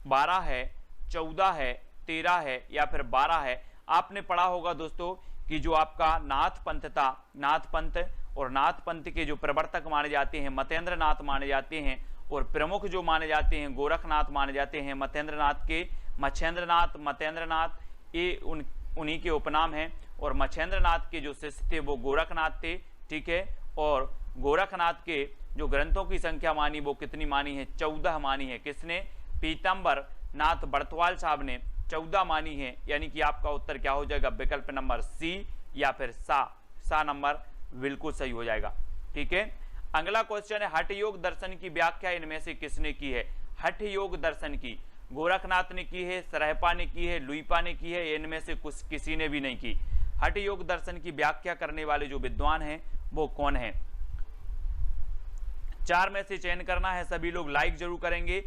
Speaker 1: 12 है, 14 है, 13 है, या फिर 12 है। आपने पढ़ा होगा दोस्तों कि जो आपका नाथ पंथ था, नाथ पंथ, और नाथ पंथ के जो प्रवर्तक माने जाते हैं मतेंद्र नाथ माने जाते हैं, और प्रमुख जो माने जाते हैं गोरखनाथ माने जाते हैं मतेंद्र नाथ के। मच्छेंद्र नाथ, मतेंद्र नाथ, ये उन्हीं के उपनाम हैं। और मच्छेंद्र नाथ के जो शिष्य थे वो गोरखनाथ थे, ठीक है। और गोरखनाथ के जो ग्रंथों की संख्या मानी वो कितनी मानी है? 14 मानी है। किसने? पीताम्बर नाथ बर्थवाल साहब ने 14 मानी है। यानी कि आपका उत्तर क्या हो जाएगा? विकल्प नंबर सी या फिर सा नंबर बिल्कुल सही हो जाएगा, ठीक है। अगला क्वेश्चन है हठ योग दर्शन की व्याख्या इनमें से किसने की है? हठ योग दर्शन की गोरखनाथ ने की है, सरहपा ने की है, लुईपा ने की है, इनमें से कुछ किसी ने भी नहीं की। हठ योग दर्शन की व्याख्या करने वाले जो विद्वान हैं वो कौन है? 4 में से चयन करना है। सभी लोग लाइक जरूर करेंगे।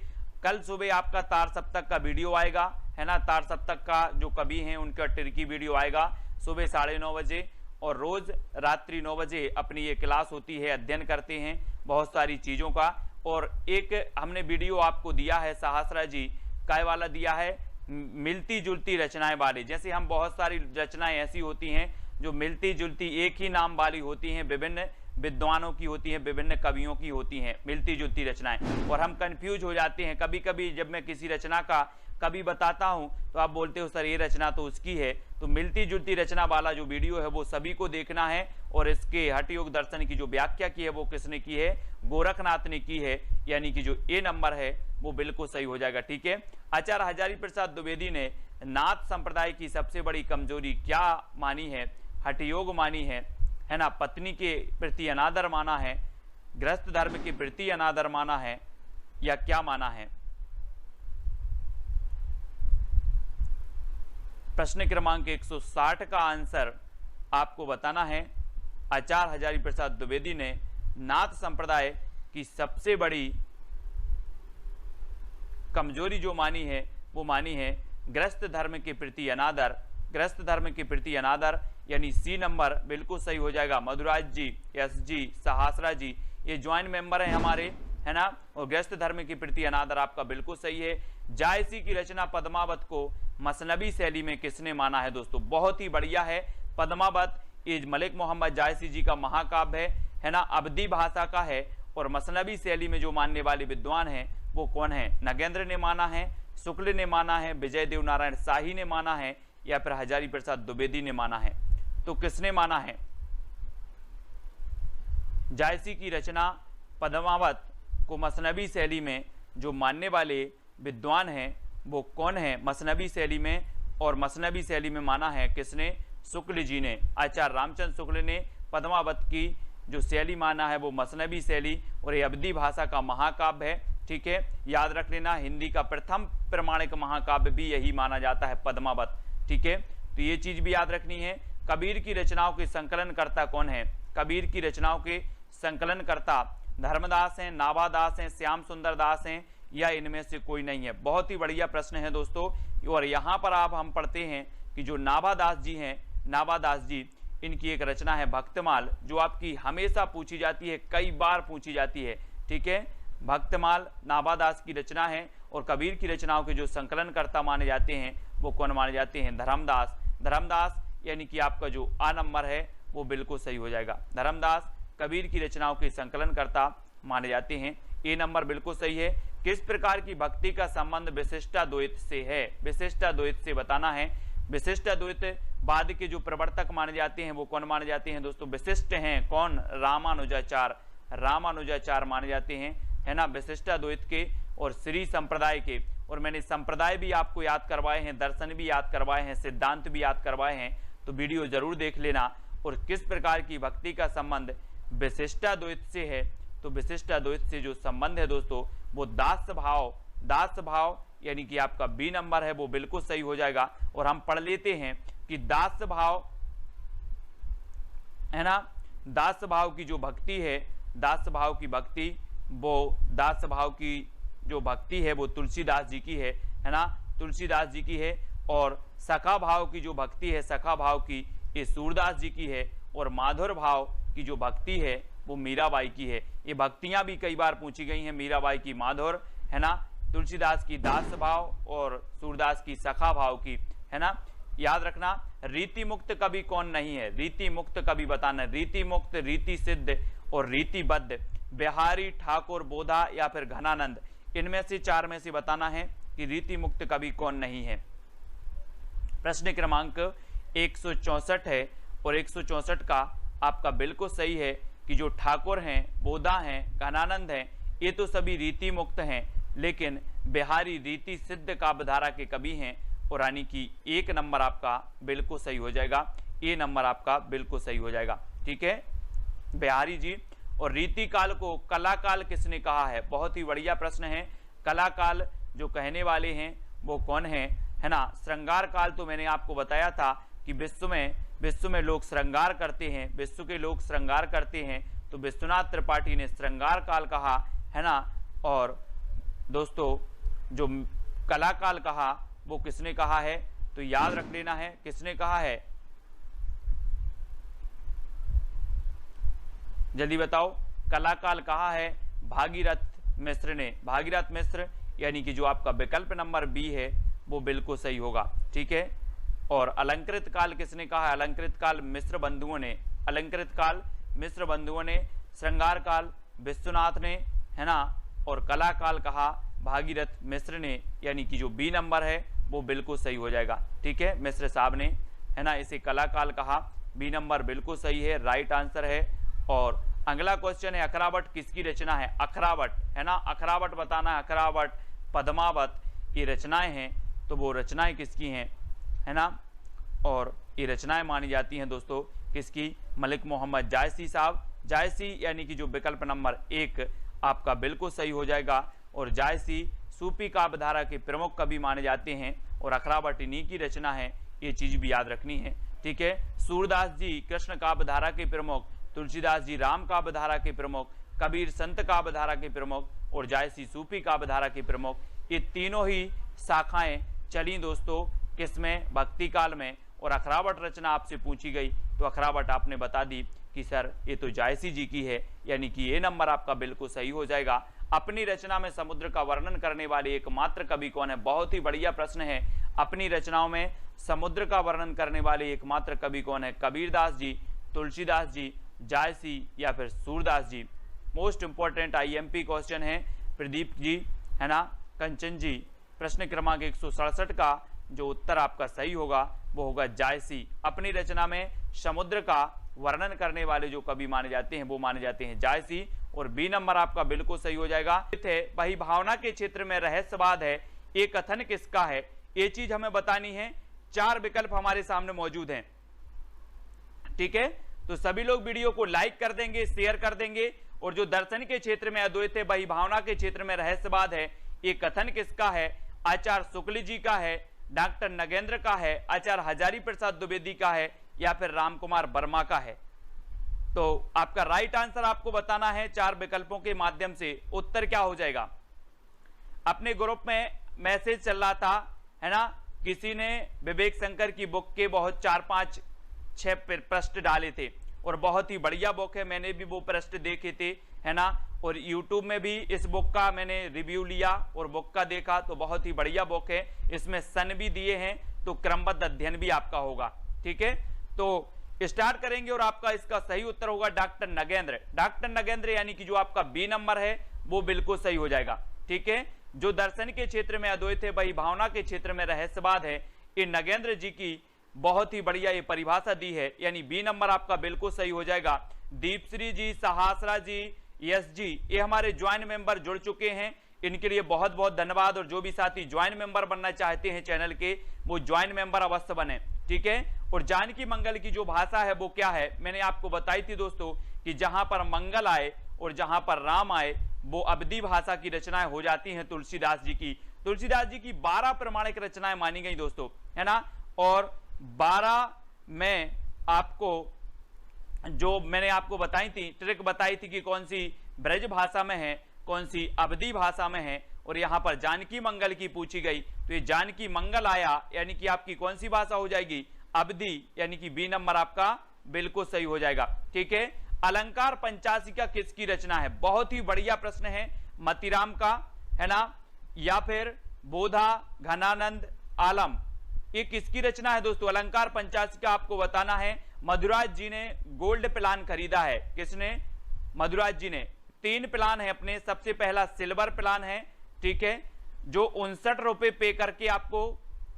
Speaker 1: कल सुबह आपका तार सप्तक का वीडियो आएगा, है ना। तार सप्तक का जो कवि हैं उनका टिरकी वीडियो आएगा सुबह 9:30 बजे, और रोज रात्रि 9 बजे अपनी ये क्लास होती है, अध्ययन करते हैं बहुत सारी चीजों का। और एक हमने वीडियो आपको दिया है सहस्रा जी काय वाला दिया है, मिलती जुलती रचनाएं वाले। जैसे हम बहुत सारी रचनाएं ऐसी होती हैं जो मिलती जुलती एक ही नाम वाली होती हैं, विभिन्न विद्वानों की होती हैं, विभिन्न कवियों की होती हैं मिलती जुलती रचनाएं, और हम कंफ्यूज हो जाते हैं। कभी कभी जब मैं किसी रचना का कभी बताता हूं तो आप बोलते हो सर ये रचना तो उसकी है। तो मिलती जुलती रचना वाला जो वीडियो है वो सभी को देखना है। और इसके हठ योग दर्शन की जो व्याख्या की है वो किसने की है? गोरखनाथ ने की है। यानी कि जो ए नंबर है वो बिल्कुल सही हो जाएगा, ठीक है। आचार्य हजारी प्रसाद द्विवेदी ने नाथ संप्रदाय की सबसे बड़ी कमजोरी क्या मानी है? हठ योग मानी है ना। पत्नी के प्रति अनादर माना है, गृहस्थ धर्म के प्रति अनादर माना है, या क्या माना है? प्रश्न क्रमांक 160 का आंसर आपको बताना है। आचार्य हजारी प्रसाद द्विवेदी ने नाथ संप्रदाय की सबसे बड़ी कमजोरी जो मानी है वो मानी है गृहस्थ धर्म के प्रति अनादर। गृहस्थ धर्म के प्रति अनादर यानी सी नंबर बिल्कुल सही हो जाएगा। मधुराज जी, एस जी, सहस्रा जी ये ज्वाइंट मेंबर हैं हमारे, है ना। और गृहस्थ धर्म के प्रति अनादर आपका बिल्कुल सही है। जायसी की रचना पद्मावत को मसनबी शैली में किसने माना है? दोस्तों बहुत ही बढ़िया है। पद्मावत ये मलिक मोहम्मद जायसी जी का महाकाव्य है ना, अवधी भाषा का है। और मसनबी शैली में जो मानने वाले विद्वान हैं वो कौन है? नगेंद्र ने माना है, शुक्ल ने माना है, विजय देव नारायण शाही ने माना है, या फिर हजारी प्रसाद द्विवेदी ने माना है? तो किसने माना है? जायसी की रचना पद्मावत को मसनवी शैली में जो मानने वाले विद्वान हैं वो कौन है? मसनवी शैली में, और मसनवी शैली में माना है किसने? शुक्ल जी ने। आचार्य रामचंद्र शुक्ल ने पद्मावत की जो शैली माना है वो मसनवी शैली, और ये अवधी भाषा का महाकाव्य है। ठीक है, याद रख लेना, हिंदी का प्रथम प्रमाणिक महाकाव्य भी यही माना जाता है, पद्मावत। ठीक है, तो ये चीज भी याद रखनी है। कबीर की रचनाओं के संकलनकर्ता कौन है? कबीर की रचनाओं के संकलनकर्ता धर्मदास हैं, नाभादास हैं, श्याम सुंदर दास हैं, या इनमें से कोई नहीं है? बहुत ही बढ़िया प्रश्न है दोस्तों। और यहाँ पर हम पढ़ते हैं कि जो नाभादास जी हैं, नाभादास जी, इनकी एक रचना है भक्तमाल, जो आपकी हमेशा पूछी जाती है, कई बार पूछी जाती है। ठीक है, भक्तमाल नाभादास की रचना है। और कबीर की रचनाओं के जो संकलनकर्ता माने जाते हैं वो कौन माने जाते हैं? धर्मदास। धर्मदास यानी कि आपका जो आ नंबर है वो बिल्कुल सही हो जाएगा। धर्मदास कबीर की रचनाओं के संकलनकर्ता माने जाते हैं। ए नंबर बिल्कुल सही है। किस प्रकार की भक्ति का संबंध विशिष्टाद्वैत से है? विशिष्टाद्वैत से बताना है। विशिष्टाद्वैत बाद के जो प्रवर्तक माने जाते हैं वो कौन माने जाते हैं दोस्तों? विशिष्ट हैं कौन? रामानुजाचार्य। रामानुजाचार्य माने जाते हैं, है ना, विशिष्टाद्वैत के और श्री संप्रदाय के। और मैंने संप्रदाय भी आपको याद करवाए हैं, दर्शन भी याद करवाए हैं, सिद्धांत भी याद करवाए हैं, तो वीडियो जरूर देख लेना। और किस प्रकार की भक्ति का संबंध विशिष्टाद्वैत से है? तो विशिष्टाद्वैत से जो संबंध है दोस्तों वो दास भाव, दास भाव यानी कि आपका बी नंबर है वो बिल्कुल सही हो जाएगा। और हम पढ़ लेते हैं कि दास भाव, है ना, दास भाव की जो भक्ति है, दास भाव की भक्ति, वो दास भाव की जो भक्ति है वो तुलसीदास जी की है ना, तुलसीदास जी की है। और सखा भाव की जो भक्ति है, सखा भाव की, ये सूरदास जी की है। और माधुर भाव की जो भक्ति है वो मीराबाई की है। ये भक्तियां भी कई बार पूछी गई हैं, मीराबाई की माधुर, है ना, तुलसीदास की दास भाव और सूरदास की सखा भाव की, है ना। याद रखना, रीति मुक्त कवि कौन नहीं है? रीति मुक्त कवि बताना। रीति मुक्त, रीति सिद्ध और रीतिबद्ध, बिहारी, ठाकुर, बोधा या फिर घनानंद, इनमें से चार में से बताना है कि रीति मुक्त कवि कौन नहीं है। प्रश्न क्रमांक 164 है और 164 का आपका बिल्कुल सही है कि जो ठाकुर हैं, बोधा हैं, घनानंद हैं, ये तो सभी रीति मुक्त हैं, लेकिन बिहारी रीति सिद्ध काव्यधारा के कवि हैं। और यानी कि एक नंबर आपका बिल्कुल सही हो जाएगा, ए नंबर आपका बिल्कुल सही हो जाएगा। ठीक है, बिहारी जी। और रीति काल को कलाकाल किसने कहा है? बहुत ही बढ़िया प्रश्न है। कलाकाल जो कहने वाले हैं वो कौन है? है ना, श्रृंगार काल तो मैंने आपको बताया था कि विश्व में लोग श्रृंगार करते हैं, विश्व के लोग श्रृंगार करते हैं, तो विश्वनाथ त्रिपाठी ने श्रृंगार काल कहा, है ना। और दोस्तों जो कलाकाल कहा वो किसने कहा है? तो याद रख लेना है किसने कहा है, जल्दी बताओ। कलाकाल कहा है भागीरथ मिश्र ने। भागीरथ मिश्र यानी कि जो आपका विकल्प नंबर बी है वो बिल्कुल सही होगा। ठीक है। और अलंकृत काल किसने कहा है? अलंकृत काल मिश्र बंधुओं ने। अलंकृत काल मिश्र बंधुओं ने। श्रृंगार काल विश्वनाथ ने, है ना। और कला काल कहा भागीरथ मिश्र ने, यानी कि जो बी नंबर है वो बिल्कुल सही हो जाएगा। ठीक है, मिश्र साहब ने, है ना, इसे कला काल कहा। बी नंबर बिल्कुल सही है, राइट आंसर है। और अगला क्वेश्चन है अखरावट किसकी रचना है? अखरावट, है ना, अखरावट बताना है। अखरावट, पद्मावत, ये रचनाएं हैं, तो वो रचनाएं किसकी हैं, है ना। और ये रचनाएं मानी जाती हैं दोस्तों किसकी? मलिक मोहम्मद जायसी साहब। जायसी यानी कि जो विकल्प नंबर 1 आपका बिल्कुल सही हो जाएगा। और जायसी सूफी काव्यधारा के प्रमुख कवि माने जाते हैं और अखरावट इन्हीं की रचना है, ये चीज भी याद रखनी है। ठीक है, सूरदास जी कृष्ण काव्यधारा के प्रमुख, तुलसीदास जी राम काव्यधारा के प्रमुख, कबीर संत काव्यधारा के प्रमुख और जायसी सूफी काव्यधारा के प्रमुख, ये तीनों ही शाखाएं चली दोस्तों किसमें? भक्ति काल में। और अखरावट रचना आपसे पूछी गई तो अखरावट आपने बता दी कि सर ये तो जायसी जी की है, यानी कि ये नंबर आपका बिल्कुल सही हो जाएगा। अपनी रचना में समुद्र का वर्णन करने वाले एकमात्र कवि कौन है? बहुत ही बढ़िया प्रश्न है। अपनी रचनाओं में समुद्र का वर्णन करने वाले एकमात्र कवि कौन है? कबीरदास जी, तुलसीदास जी, जायसी या फिर सूरदास जी। मोस्ट इंपॉर्टेंट आईएमपी क्वेश्चन है प्रदीप जी, है ना, कंचन जी। प्रश्न क्रमांक 167 का जो उत्तर आपका सही होगा वो होगा जायसी। अपनी रचना में समुद्र का वर्णन करने वाले जो कवि माने जाते हैं वो माने जाते हैं जायसी। और बी नंबर आपका बिल्कुल सही हो जाएगा। वही भावना के क्षेत्र में रहस्यवाद है, ये कथन किसका है, ये चीज हमें बतानी है। 4 विकल्प हमारे सामने मौजूद हैं, ठीक है। तो सभी लोग वीडियो को लाइक कर देंगे, शेयर कर देंगे। और जो दर्शन के क्षेत्र में अद्वैत है, वही भावना के क्षेत्र में रहस्यवाद है, ये कथन किसका है, आचार्य शुक्ल जी का है, डॉक्टर नगेंद्र का है, आचार्य हजारी प्रसाद द्विवेदी का है, या फिर रामकुमार वर्मा का है। तो आपका राइट आंसर आपको बताना है 4 विकल्पों के माध्यम से। उत्तर क्या हो जाएगा? अपने ग्रुप में मैसेज चल रहा था, है ना, किसी ने विवेक शंकर की बुक के बहुत 4, 5, 6 प्रश्न डाले थे और बहुत ही बढ़िया बुक है, मैंने भी वो प्रश्न देखे थे, है ना। और YouTube में भी इस बुक का मैंने रिव्यू लिया और बुक का देखा, तो बहुत ही बढ़िया बुक है। इसमें सन भी दिए हैं, तो क्रमबद्ध अध्ययन भी आपका होगा, ठीक है। तो स्टार्ट करेंगे और आपका इसका सही उत्तर होगा डॉक्टर नगेंद्र। डॉक्टर नगेंद्र यानी कि जो आपका बी नंबर है वो बिल्कुल सही हो जाएगा, ठीक है। जो दर्शन के क्षेत्र में अद्वैत है, वही भावना के क्षेत्र में रहस्यवाद है, ये नगेंद्र जी की बहुत ही बढ़िया ये परिभाषा दी है, यानी बी नंबर आपका बिल्कुल सही हो जाएगा। दीपश्री जी, सहासरा जी, यश जी, ये हमारे ज्वाइंट मेंबर जुड़ चुके हैं, इनके लिए बहुत बहुत धन्यवाद। और जो भी साथी ज्वाइंट मेंबर बनना चाहते हैं चैनल के, वो ज्वाइंट मेंबर अवश्य बने, ठीक है। और जानकी मंगल की जो भाषा है वो क्या है, मैंने आपको बताई थी दोस्तों कि जहां पर मंगल आए और जहां पर राम आए, वो अवधी भाषा की रचनाएं हो जाती हैं तुलसीदास जी की। तुलसीदास जी की 12 प्रमाणिक रचनाएं मानी गई दोस्तों, है ना। और 12 में आपको जो मैंने आपको बताई थी, ट्रिक बताई थी कि कौन सी ब्रज भाषा में है, कौन सी अवधी भाषा में है, और यहां पर जानकी मंगल की पूछी गई, तो ये जानकी मंगल आया यानी कि आपकी कौन सी भाषा हो जाएगी, अवधी, यानी कि बी नंबर आपका बिल्कुल सही हो जाएगा, ठीक है। अलंकार पंचाशिका किसकी रचना है? बहुत ही बढ़िया प्रश्न है, मतीराम का, है ना, या फिर बोधा, घनानंद, आलम, ये किसकी रचना है दोस्तों? अलंकार पंचाशिका आपको बताना है। मधुराज जी ने गोल्ड प्लान खरीदा है, किसने? मधुराज जी ने। 3 प्लान है अपने, सबसे पहला सिल्वर प्लान है, ठीक है, जो 59 रुपए पे करके आपको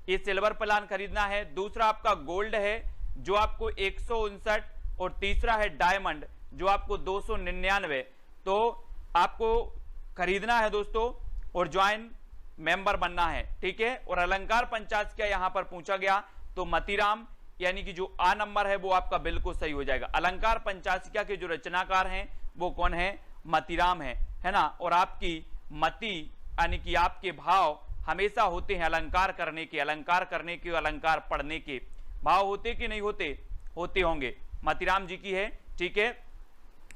Speaker 1: ये सिल्वर प्लान खरीदना है। दूसरा आपका गोल्ड है जो आपको 159, और तीसरा है डायमंड जो आपको 299। तो आपको खरीदना है दोस्तों और ज्वाइन मेंबर बनना है, ठीक है। और अलंकार पंचाशिका यहां पर पूछा गया, तो मतीराम यानी कि जो आ नंबर है वो आपका बिल्कुल सही हो जाएगा। अलंकार पंचाशिका के जो रचनाकार हैं वो कौन है? मतीराम है ना। और आपकी मति यानी कि आपके भाव हमेशा होते हैं अलंकार करने के, अलंकार करने के, अलंकार पढ़ने के भाव होते कि नहीं होते? होते होंगे, मतीराम जी की है, ठीक है।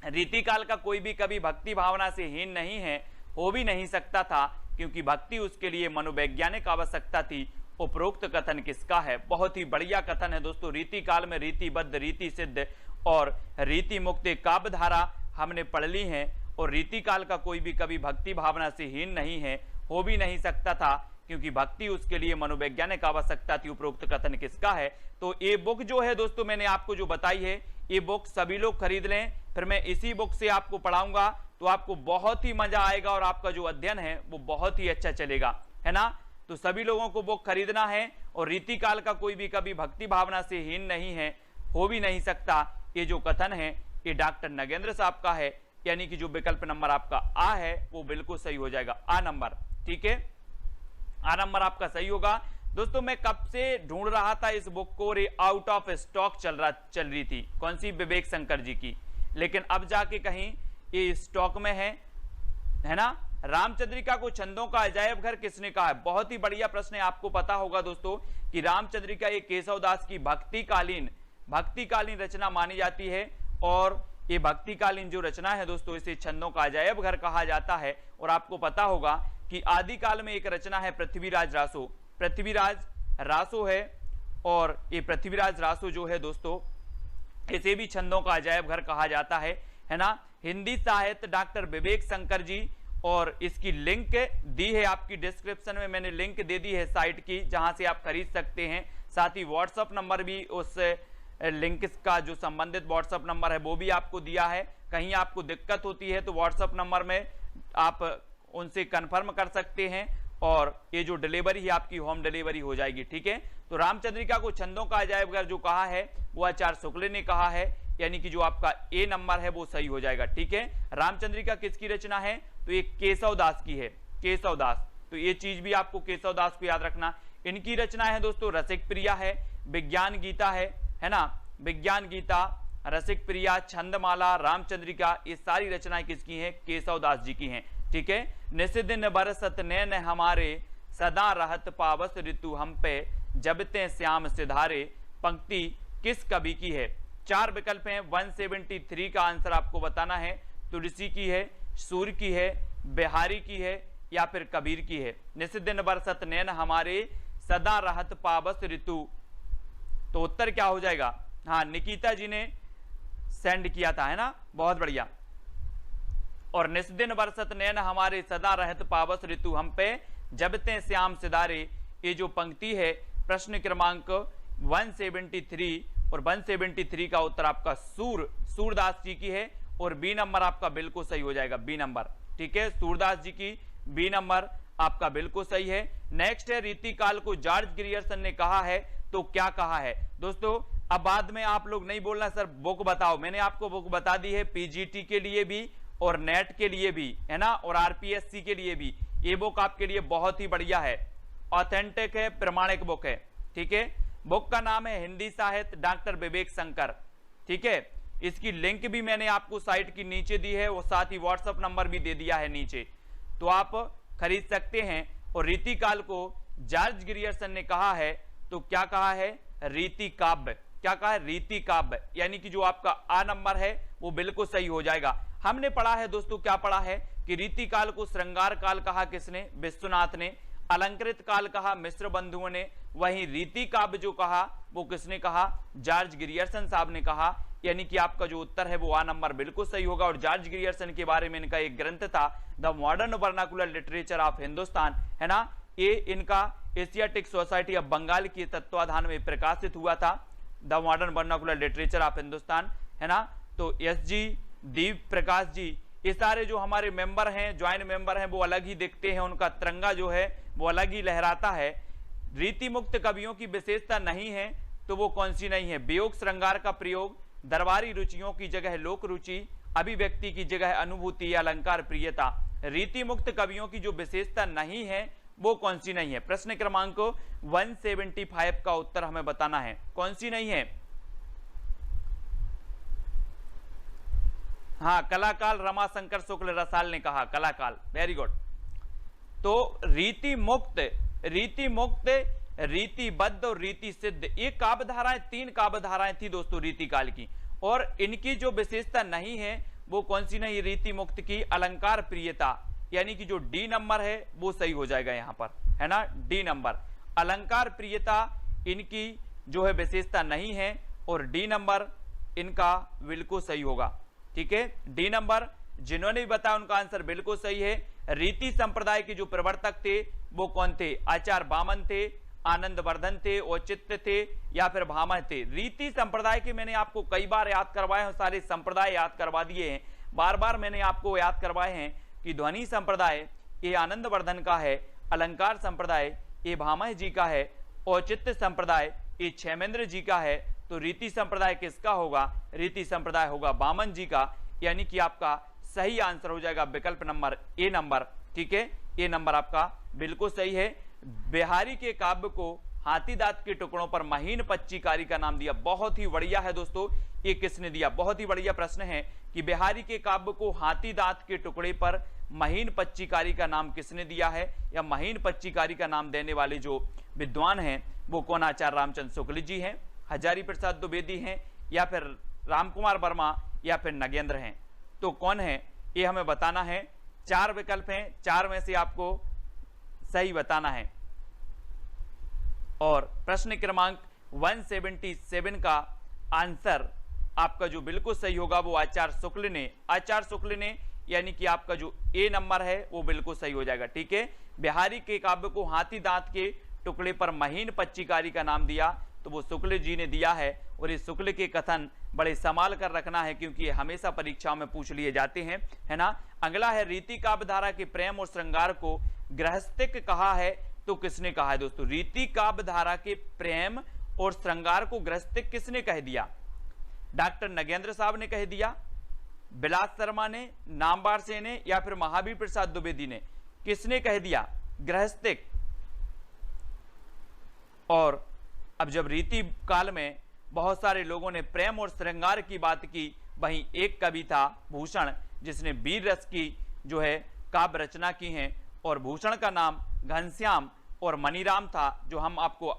Speaker 1: रीतिकाल का कोई भी कभी भक्ति भावना से हीन नहीं है, हो भी नहीं सकता था, क्योंकि भक्ति उसके लिए मनोवैज्ञानिक आवश्यकता थी। उपरोक्त कथन किसका है? बहुत ही बढ़िया कथन है दोस्तों। रीति काल में रीतिबद्ध, रीति सिद्ध और रीति मुक्त काव्य धारा हमने पढ़ ली है, और रीति काल का कोई भी कभी भक्ति भावना से हीन नहीं है, हो भी नहीं सकता था, क्योंकि भक्ति उसके लिए मनोवैज्ञानिक आवश्यकता थी। उपरोक्त कथन किसका है? तो ये बुक जो है दोस्तों मैंने आपको जो बताई है, ये बुक सभी लोग खरीद लें, फिर मैं इसी बुक से आपको पढ़ाऊंगा, तो आपको बहुत ही मजा आएगा और आपका जो अध्ययन है वो बहुत ही अच्छा चलेगा, है ना। तो सभी लोगों को बुक खरीदना है, और रीतिकाल का कोई भी कभी भक्ति भावना से हीन नहीं है, हो भी नहीं सकता, ये जो कथन है ये डॉक्टर नगेंद्र साहब का है, यानी कि जो विकल्प नंबर आपका आ है वो बिल्कुल सही हो जाएगा, आ नंबर, ठीक है। आ नंबर आपका सही होगा। दोस्तों मैं कब से ढूंढ रहा था इस बुक को, रे आउट ऑफ स्टॉक चल रही थी, कौन सी? विवेक शंकर जी की, लेकिन अब जाके कहीं ये स्टॉक में है ना। रामचंद्रिका को छंदों का अजायब घर किसने कहा है? बहुत ही बढ़िया प्रश्न है। आपको पता होगा दोस्तों कि रामचंद्रिका एक केशवदास की भक्तिकालीन रचना मानी जाती है, और ये भक्तिकालीन जो रचना है दोस्तों इसे छंदों का अजायब घर कहा जाता है। और आपको पता होगा कि आदिकाल में एक रचना है पृथ्वीराज रासो है, और ये पृथ्वीराज रासो जो है दोस्तों इसे भी छंदों का अजायब घर कहा जाता है ना। हिंदी साहित्य डॉक्टर विवेक शंकर जी, और इसकी लिंक दी है आपकी डिस्क्रिप्शन में, मैंने लिंक दे दी है साइट की जहां से आप खरीद सकते हैं। साथ ही व्हाट्सएप नंबर भी, उस लिंक का जो संबंधित व्हाट्सएप नंबर है वो भी आपको दिया है। कहीं आपको दिक्कत होती है तो व्हाट्सएप नंबर में आप उनसे कंफर्म कर सकते हैं, और ये जो डिलीवरी है आपकी होम डिलीवरी हो जाएगी, ठीक है। तो रामचंद्रिका को छंदों का अजायब घर जो कहा है वो आचार्य शुक्ल ने कहा है, यानी कि जो आपका ए नंबर है वो सही हो जाएगा। ठीक है, रामचंद्रिका किसकी रचना है, तो ये केशव दास की है, केशव दास। तो ये चीज भी आपको केशव दास को याद रखना। इनकी रचना है दोस्तों रसिक प्रिया है, विज्ञान गीता है ना, विज्ञान गीता, रसिक प्रिया, छंदमाला, रामचंद्रिका, ये सारी रचनाएं किसकी हैं, केशव दास जी की हैं। ठीक है, निस दिन बरसत नैन हमारे, सदा रहत पावस ऋतु हम पे, जब ते श्याम सिधारे, पंक्ति किस कवि की है। 4 विकल्प हैं, 173 का आंसर आपको बताना है। तुलसी की है, सूर्य की है, बिहारी की है या फिर कबीर की है। निस दिन बरसत नैन हमारे, सदा रहत पावस ऋतु, तो उत्तर क्या हो जाएगा। हाँ, निकिता जी ने सेंड किया था, है ना, बहुत बढ़िया। और निस दिन बरसत नैन हमारे, सदा रहत पावस ऋतु हम पे, जब ते श्याम सिधारे, ये जो पंक्ति है प्रश्न क्रमांक 173, और 173 का उत्तर आपका सूरदास जी की है, और बी नंबर आपका बिल्कुल सही हो जाएगा, बी नंबर। ठीक है, सूरदास जी की बी नंबर आपका बिल्कुल सही है। नेक्स्ट है, रीतिकाल को जॉर्ज ग्रियर्सन ने कहा है, तो क्या कहा है दोस्तों। अब बाद में आप लोग नहीं बोलना सर बुक बताओ, मैंने आपको बुक बता दी है, पीजीटी के लिए भी और नेट के लिए भी, है ना, और आरपीएससी के लिए भी। ये बुक आपके लिए बहुत ही बढ़िया है, ऑथेंटिक है, प्रमाणिक बुक है। ठीक है, बुक का नाम है हिंदी साहित्य डॉक्टर विवेक शंकर। ठीक है, इसकी लिंक भी मैंने आपको साइट की नीचे दी है, और साथ ही व्हाट्सएप नंबर भी दे दिया है नीचे, तो आप खरीद सकते हैं। और रीतिकाल को जॉर्ज ग्रियर्सन ने कहा है, तो क्या कहा है, रीति काव्य। क्या कहा है, रीति काव्य, यानी कि जो आपका आ नंबर है वो बिल्कुल सही हो जाएगा। हमने पढ़ा है दोस्तों, क्या पढ़ा है कि रीतिकाल को श्रृंगार काल कहा किसने, विश्वनाथ ने। अलंकृत काल कहा मिश्र बंधुओं ने। वहीं रीति काव्य जो कहा वो किसने कहा, जॉर्ज ग्रियर्सन साहब ने कहा। यानी कि आपका जो उत्तर है वो आ नंबर बिल्कुल सही होगा। और जॉर्ज ग्रियर्सन के बारे में इनका एक ग्रंथ था, the modern vernacular literature of Hindustan, है ना, ये इनका एशियाटिक सोसाइटी ऑफ बंगाल के तत्वाधान में प्रकाशित हुआ था, the modern vernacular literature of Hindustan, है ना। तो एसजी, दीप प्रकाश जी, ये सारे जो हमारे मेंबर हैं, ज्वाइंट मेंबर हैं, वो अलग ही दिखते हैं, उनका तिरंगा जो है वो अलग ही लहराता है। रीति मुक्त कवियों की विशेषता नहीं है, तो वो कौन सी नहीं है, वियोग श्रृंगार का प्रयोग, दरबारी रुचियों की जगह लोक रुचि, अभिव्यक्ति की जगह अनुभूति, अलंकार प्रियता। रीति मुक्त कवियों की जो विशेषता नहीं है वो कौन सी नहीं है। प्रश्न क्रमांक 175 का उत्तर हमें बताना है, कौन सी नहीं है। हाँ, कलाकाल रमाशंकर शुक्ल रसाल ने कहा, कलाकाल, वेरी गुड। तो रीति मुक्त, रीतिबद्ध और रीति सिद्ध, ये काव्य धाराएं, 3 काव्य धाराएं थी दोस्तों रीति काल की, और इनकी जो विशेषता नहीं है वो कौन सी नहीं, रीति मुक्त की अलंकार प्रियता, यानी कि जो डी नंबर है वो सही हो जाएगा यहां पर, है ना, डी नंबर। अलंकार प्रियता इनकी जो है विशेषता नहीं है, और डी नंबर इनका बिल्कुल सही होगा। ठीक है, डी नंबर जिन्होंने भी बताया उनका आंसर बिल्कुल सही है। रीति संप्रदाय के जो प्रवर्तक थे वो कौन थे, आचार्य वामन थे, आनंद वर्धन थे, औचित्य थे या फिर भामह थे। रीति संप्रदाय के मैंने आपको कई बार याद करवाए हैं, सारे संप्रदाय याद करवा दिए हैं, बार बार मैंने आपको याद करवाए हैं कि ध्वनि संप्रदाय ये आनंद वर्धन का है, अलंकार संप्रदाय ये भामह जी का है, औचित्य संप्रदाय ये क्षेमेंद्र जी का है। तो रीति संप्रदाय किसका होगा, रीति संप्रदाय होगा वामन जी का, यानी कि आपका सही आंसर हो जाएगा विकल्प नंबर ए नंबर। ठीक है, ए नंबर आपका बिल्कुल सही है। बिहारी के काव्य को हाथी दांत के टुकड़ों पर महीन पच्चीकारी का नाम दिया, बहुत ही बढ़िया है दोस्तों, ये किसने दिया, बहुत ही बढ़िया प्रश्न है कि बिहारी के काव्य को हाथी दांत के टुकड़े पर महीन पच्चीकारी का नाम किसने दिया है, या महीन पच्चीकारी का नाम देने वाले जो विद्वान हैं वो कौन, आचार्य रामचंद्र शुक्ल जी हैं, हजारी प्रसाद द्विवेदी हैं, या फिर रामकुमार वर्मा, या फिर नगेंद्र हैं। तो कौन है ये हमें बताना है। 4 विकल्प हैं, 4 में से आपको सही बताना है। और प्रश्न क्रमांक 177 का आंसर आपका जो बिल्कुल सही होगा वो आचार्य शुक्ल ने, यानी कि आपका जो ए नंबर है वो बिल्कुल सही हो जाएगा। ठीक है, बिहारी के काव्य को हाथी दांत के टुकड़े पर महीन पच्चीकारी का नाम दिया, तो वो शुक्ल जी ने दिया है। और इस शुक्ल के कथन बड़े संभाल कर रखना है, क्योंकि ये हमेशा परीक्षाओं में पूछ लिए जाते हैं, है ना। अगला है, रीति काव्य धारा के प्रेम और श्रृंगार को गृहस्थिक कहा है, तो किसने कहा है दोस्तों। रीति काव्य धारा के प्रेम और श्रृंगार को गृहस्थिक किसने कह दिया, डॉक्टर नगेंद्र साहब ने कह दिया, बिलास शर्मा ने, नामवर सेन ने, या फिर महावीर प्रसाद द्विवेदी ने? किसने कह दिया? गृहस्थिक। और अब जब रीति काल में बहुत सारे लोगों ने प्रेम और श्रृंगार की बात की, वहीं एक कवि था भूषण, जिसने वीर रस की जो है काव्य रचना की है, और भूषण का नाम घनश्याम और मनीराम था, जो हम आपको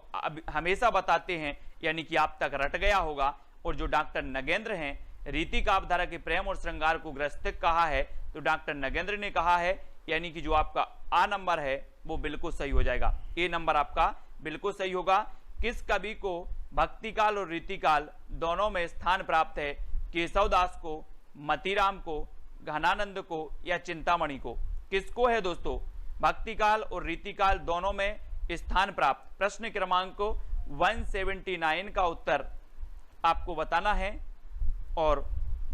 Speaker 1: हमेशा बताते हैं, यानी कि आप तक रट गया होगा। और जो डॉक्टर नगेंद्र हैं, रीति काव्यधारा के प्रेम और श्रृंगार को गृहस्थिक कहा है, तो डॉक्टर नगेंद्र ने कहा है, यानी कि जो आपका आ नंबर है वो बिल्कुल सही हो जाएगा, ए नंबर आपका बिल्कुल सही होगा। किस कवि को भक्तिकाल और रीतिकाल दोनों में स्थान प्राप्त है? केशवदास को, मतीराम को, घनानंद को, या चिंतामणि को? किसको है दोस्तों भक्तिकाल और रीतिकाल दोनों में स्थान प्राप्त? प्रश्न क्रमांक 179 का उत्तर आपको बताना है, और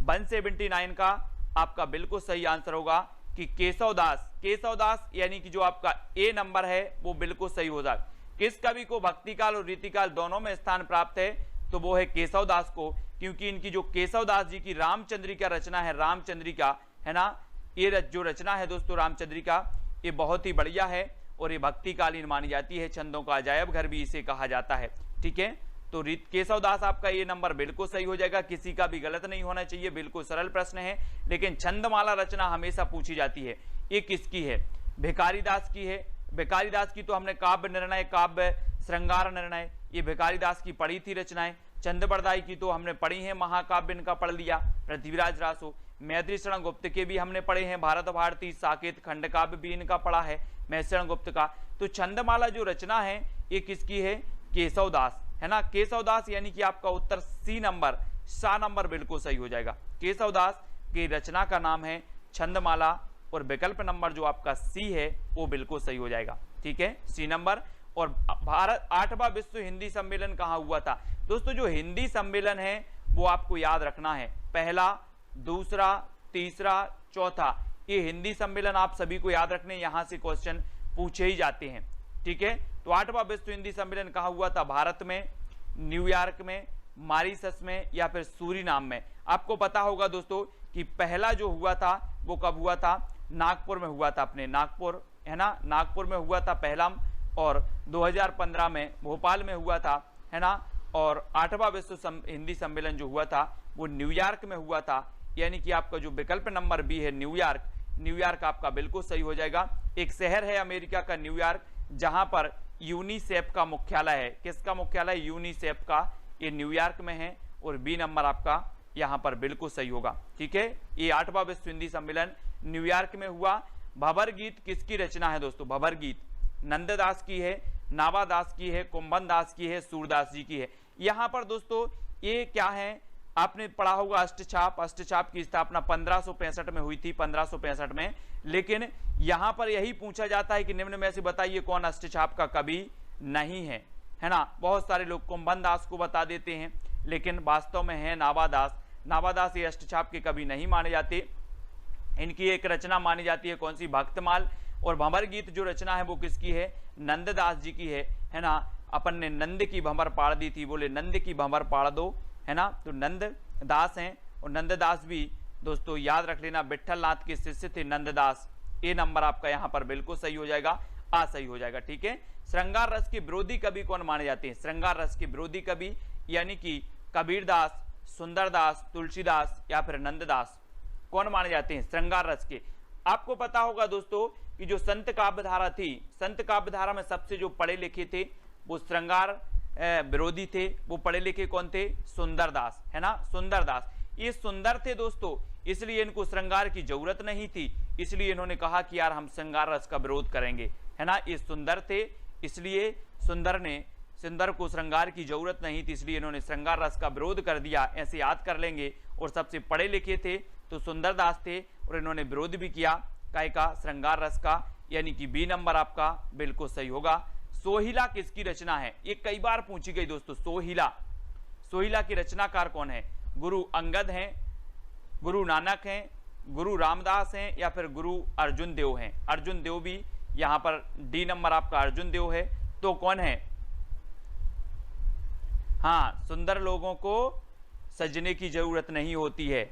Speaker 1: 179 का आपका बिल्कुल सही आंसर होगा कि केशवदास। केशवदास यानी कि जो आपका ए नंबर है वो बिल्कुल सही हो जाएगा। किस कवि को भक्तिकाल और रीतिकाल दोनों में स्थान प्राप्त है? तो वो है केशवदास को, क्योंकि इनकी जो केशवदास जी की रामचंद्रिका रचना है, रामचंद्रिका है ना, ये जो रचना है दोस्तों रामचंद्रिका, ये बहुत ही बढ़िया है और ये भक्तिकालीन मानी जाती है। छंदों का अजायब घर भी इसे कहा जाता है। ठीक है, तो केशवदास आपका ये नंबर बिल्कुल सही हो जाएगा, किसी का भी गलत नहीं होना चाहिए। बिल्कुल सरल प्रश्न है, लेकिन छंदमाला रचना हमेशा पूछी जाती है। ये किसकी है? भिखारीदास की है। भिखारीदास की तो हमने काव्य निर्णय, काव्य श्रृंगार निर्णय, ये भिखारीदास की पढ़ी थी रचनाएं। चंद्रबरदाई की तो हमने पढ़ी है, महाकाव्य इनका पढ़ लिया। पृथ्वीराज रासो, मैत्री शरण गुप्त के भी हमने पढ़े हैं, भारत भारती, साकेत, खंड काव्य भी इनका पढ़ा है मैत्रेय गुप्त का। तो छंदमाला जो रचना है ये किसकी है? केशवदास, है ना, केशवदास, यानी कि आपका उत्तर सी नंबर, सा नंबर बिल्कुल सही हो जाएगा। केशवदास की रचना का नाम है छंदमाला, और विकल्प नंबर जो आपका सी है वो बिल्कुल सही हो जाएगा। ठीक है, सी नंबर। और भारत 8वां विश्व हिंदी सम्मेलन कहाँ हुआ था? दोस्तों जो हिंदी सम्मेलन है वो आपको याद रखना है, पहला, दूसरा, तीसरा, चौथा, ये हिंदी सम्मेलन आप सभी को याद रखने, यहां से क्वेश्चन पूछे ही जाते हैं। ठीक है, तो 8वां विश्व हिंदी सम्मेलन कहाँ हुआ था? भारत में, न्यूयॉर्क में, मॉरिशस में, या फिर सूरीनाम में? आपको पता होगा दोस्तों कि पहला जो हुआ था वो कब हुआ था? नागपुर में हुआ था, अपने नागपुर, है ना, नागपुर में हुआ था पहला, और 2015 में भोपाल में हुआ था, है ना, और 8वां विश्व हिंदी सम्मेलन जो हुआ था वो न्यूयॉर्क में हुआ था, यानी कि आपका जो विकल्प नंबर बी है न्यूयॉर्क, न्यूयॉर्क आपका बिल्कुल सही हो जाएगा। एक शहर है अमेरिका का न्यूयॉर्क, जहां पर यूनिसेफ का मुख्यालय है। किसका मुख्यालय? यूनिसेफ का, ये न्यूयॉर्क में है, और बी नंबर आपका यहां पर बिल्कुल सही होगा। ठीक है, ये 8वां विश्व हिंदी सम्मेलन न्यूयॉर्क में हुआ। भंवर गीत किसकी रचना है दोस्तों? भंवर गीत नंददास की है, नावादास की है, कुंभन दास की है, सूरदास जी की है। यहां पर दोस्तों ये क्या है, आपने पढ़ा होगा अष्टछाप। अष्टछाप की स्थापना 1565 में हुई थी, 1565 में। लेकिन यहां पर यही पूछा जाता है कि निम्न में से बताइए कौन अष्टछाप का कवि नहीं है, है ना। बहुत सारे लोग कुंभन दास को बता देते हैं, लेकिन वास्तव में है नावादास। नावादास ये अष्टछाप के कवि नहीं माने जाते। इनकी एक रचना मानी जाती है, कौन सी? भक्तमाल। और भंवर गीत जो रचना है वो किसकी है? नंददास जी की है ना। अपन ने नंद की भंवर पाड़ दी थी, बोले नंद की भंवर पाड़ दो, है ना। तो नंददास हैं, और नंददास भी दोस्तों याद रख लेना विठल नाथ के शिष्य थे नंददास। ए नंबर आपका यहाँ पर बिल्कुल सही हो जाएगा, आ सही हो जाएगा। ठीक है, श्रृंगार रस के विरोधी कवि कौन माने जाते हैं? श्रृंगार रस के विरोधी कवि यानी कि कबीरदास, सुंदरदास, तुलसीदास, या फिर नंददास, कौन माने जाते हैं श्रृंगार रस के? आपको पता होगा दोस्तों कि जो संत काव्यधारा थी, संत काव्यधारा में सबसे जो पढ़े लिखे थे वो श्रृंगार विरोधी थे। वो पढ़े लिखे कौन थे? सुंदरदास, है ना, सुंदरदास। ये सुंदर थे दोस्तों, इसलिए इनको श्रृंगार की जरूरत नहीं थी, इसलिए इन्होंने कहा कि यार हम श्रृंगार रस का विरोध करेंगे, है ना। ये सुंदर थे, इसलिए सुंदर को श्रृंगार की जरूरत नहीं थी, इसलिए इन्होंने श्रृंगार रस का विरोध कर दिया। ऐसे याद कर लेंगे। और सबसे पढ़े लिखे थे तो सुंदरदास थे, और इन्होंने विरोध भी किया काय का? श्रृंगार रस का, यानी कि बी नंबर आपका बिल्कुल सही होगा। सोहिला किसकी रचना है? ये कई बार पूछी गई दोस्तों। सोहिला की रचनाकार कौन है? गुरु अंगद हैं, गुरु नानक हैं, गुरु रामदास हैं, या फिर गुरु अर्जुन देव हैं? अर्जुन देव भी यहां पर डी नंबर आपका अर्जुन देव है। तो कौन है? हाँ, सुंदर लोगों को सजने की जरूरत नहीं होती है।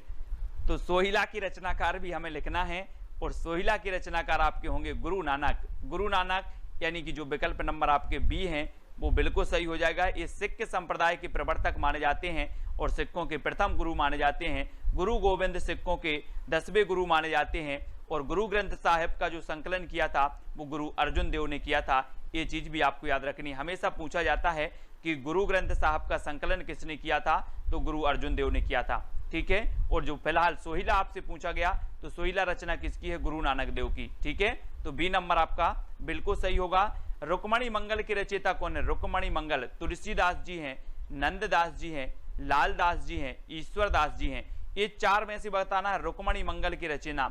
Speaker 1: तो सोहिला की रचनाकार भी हमें लिखना है और सोहिला के रचनाकार आपके होंगे गुरु नानक। गुरु नानक यानी कि जो विकल्प नंबर आपके बी हैं वो बिल्कुल सही हो जाएगा। ये सिख संप्रदाय के प्रवर्तक माने जाते हैं और सिखों के प्रथम गुरु माने जाते हैं। गुरु गोविंद सिखों के 10वें गुरु माने जाते हैं और गुरु ग्रंथ साहिब का जो संकलन किया था वो गुरु अर्जुन देव ने किया था। ये चीज भी आपको याद रखनी। हमेशा पूछा जाता है कि गुरु ग्रंथ साहिब का संकलन किसने किया था, तो गुरु अर्जुन देव ने किया था। ठीक है, और जो फिलहाल सोहिला आपसे पूछा गया तो सोहिला रचना किसकी है, गुरु नानक देव की। ठीक है, तो बी नंबर आपका बिल्कुल सही होगा। रुक्मणी मंगल के रचयिता कौन है? रुक्मणी मंगल तुलसीदास जी हैं, नंददास जी हैं, लालदास जी हैं, ईश्वरदास जी हैं। ये चार में से बताना है रुक्मणी मंगल की रचना,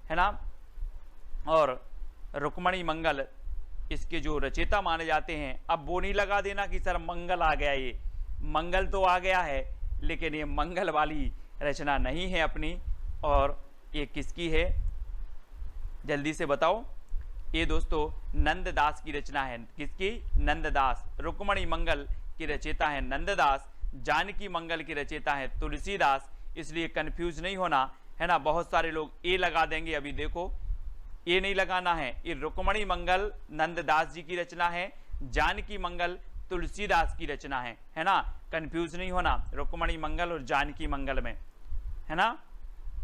Speaker 1: है ना। और रुक्मणी मंगल इसके जो रचयिता माने जाते हैं। अब वो नहीं लगा देना कि सर मंगल आ गया, ये मंगल तो आ गया है लेकिन ये मंगल वाली रचना नहीं है अपनी। और ये किसकी है, जल्दी से बताओ। ये दोस्तों नंददास की रचना है। किसकी? नंददास। रुक्मणी मंगल की रचयिता है नंददास, जानकी मंगल की रचयिता है तुलसीदास। इसलिए कंफ्यूज नहीं होना, है ना। बहुत सारे लोग ए लगा देंगे, अभी देखो ये नहीं लगाना है। ये रुक्मणी मंगल नंददास जी की रचना है, जानकी मंगल तुलसीदास की रचना है ना। कंफ्यूज नहीं होना रुक्मणी मंगल और जानकी मंगल में, है ना।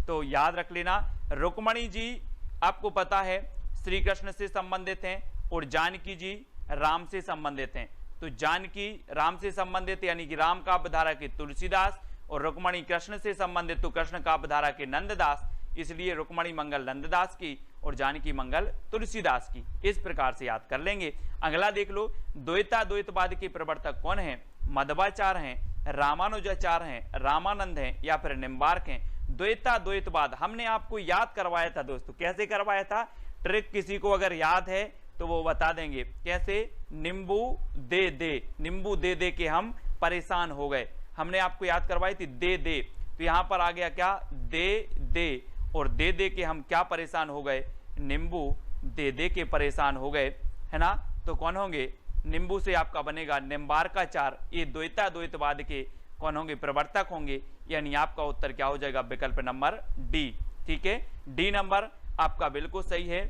Speaker 1: तो याद रख लेना, रुक्मणी जी आपको पता है श्री कृष्ण से संबंधित हैं और जानकी जी राम से संबंधित हैं। तो जानकी राम से संबंधित यानी कि राम काव्यधारा के तुलसीदास, और रुक्मणी कृष्ण से संबंधित तो कृष्ण काव्यधारा के नंददास। इसलिए रुक्मणी मंगल नंददास की और जानकी मंगल तुलसीदास की। इस प्रकार से याद कर लेंगे। अगला देख लो, द्वैता द्वैतवाद के प्रवर्तक कौन है? मध्वाचार्य हैं, रामानुजाचार्य हैं, रामानंद हैं या फिर निम्बार्क हैं। द्वैता द्वैतवाद हमने आपको याद करवाया था दोस्तों। कैसे करवाया था? ट्रिक किसी को अगर याद है तो वो बता देंगे। कैसे? नींबू दे दे, नींबू दे दे के हम परेशान हो गए। हमने आपको याद करवाई थी दे दे, तो यहां पर आ गया क्या? दे दे, और दे दे के हम क्या परेशान हो गए? नींबू दे दे के परेशान हो गए, है ना। तो कौन होंगे? नींबू से आपका बनेगा निम्बार्काचार्य। ये द्वैता द्वैतवाद के कौन होंगे? प्रवर्तक होंगे। यानी आपका उत्तर क्या हो जाएगा? विकल्प नंबर डी। ठीक है, डी नंबर आपका बिल्कुल सही है।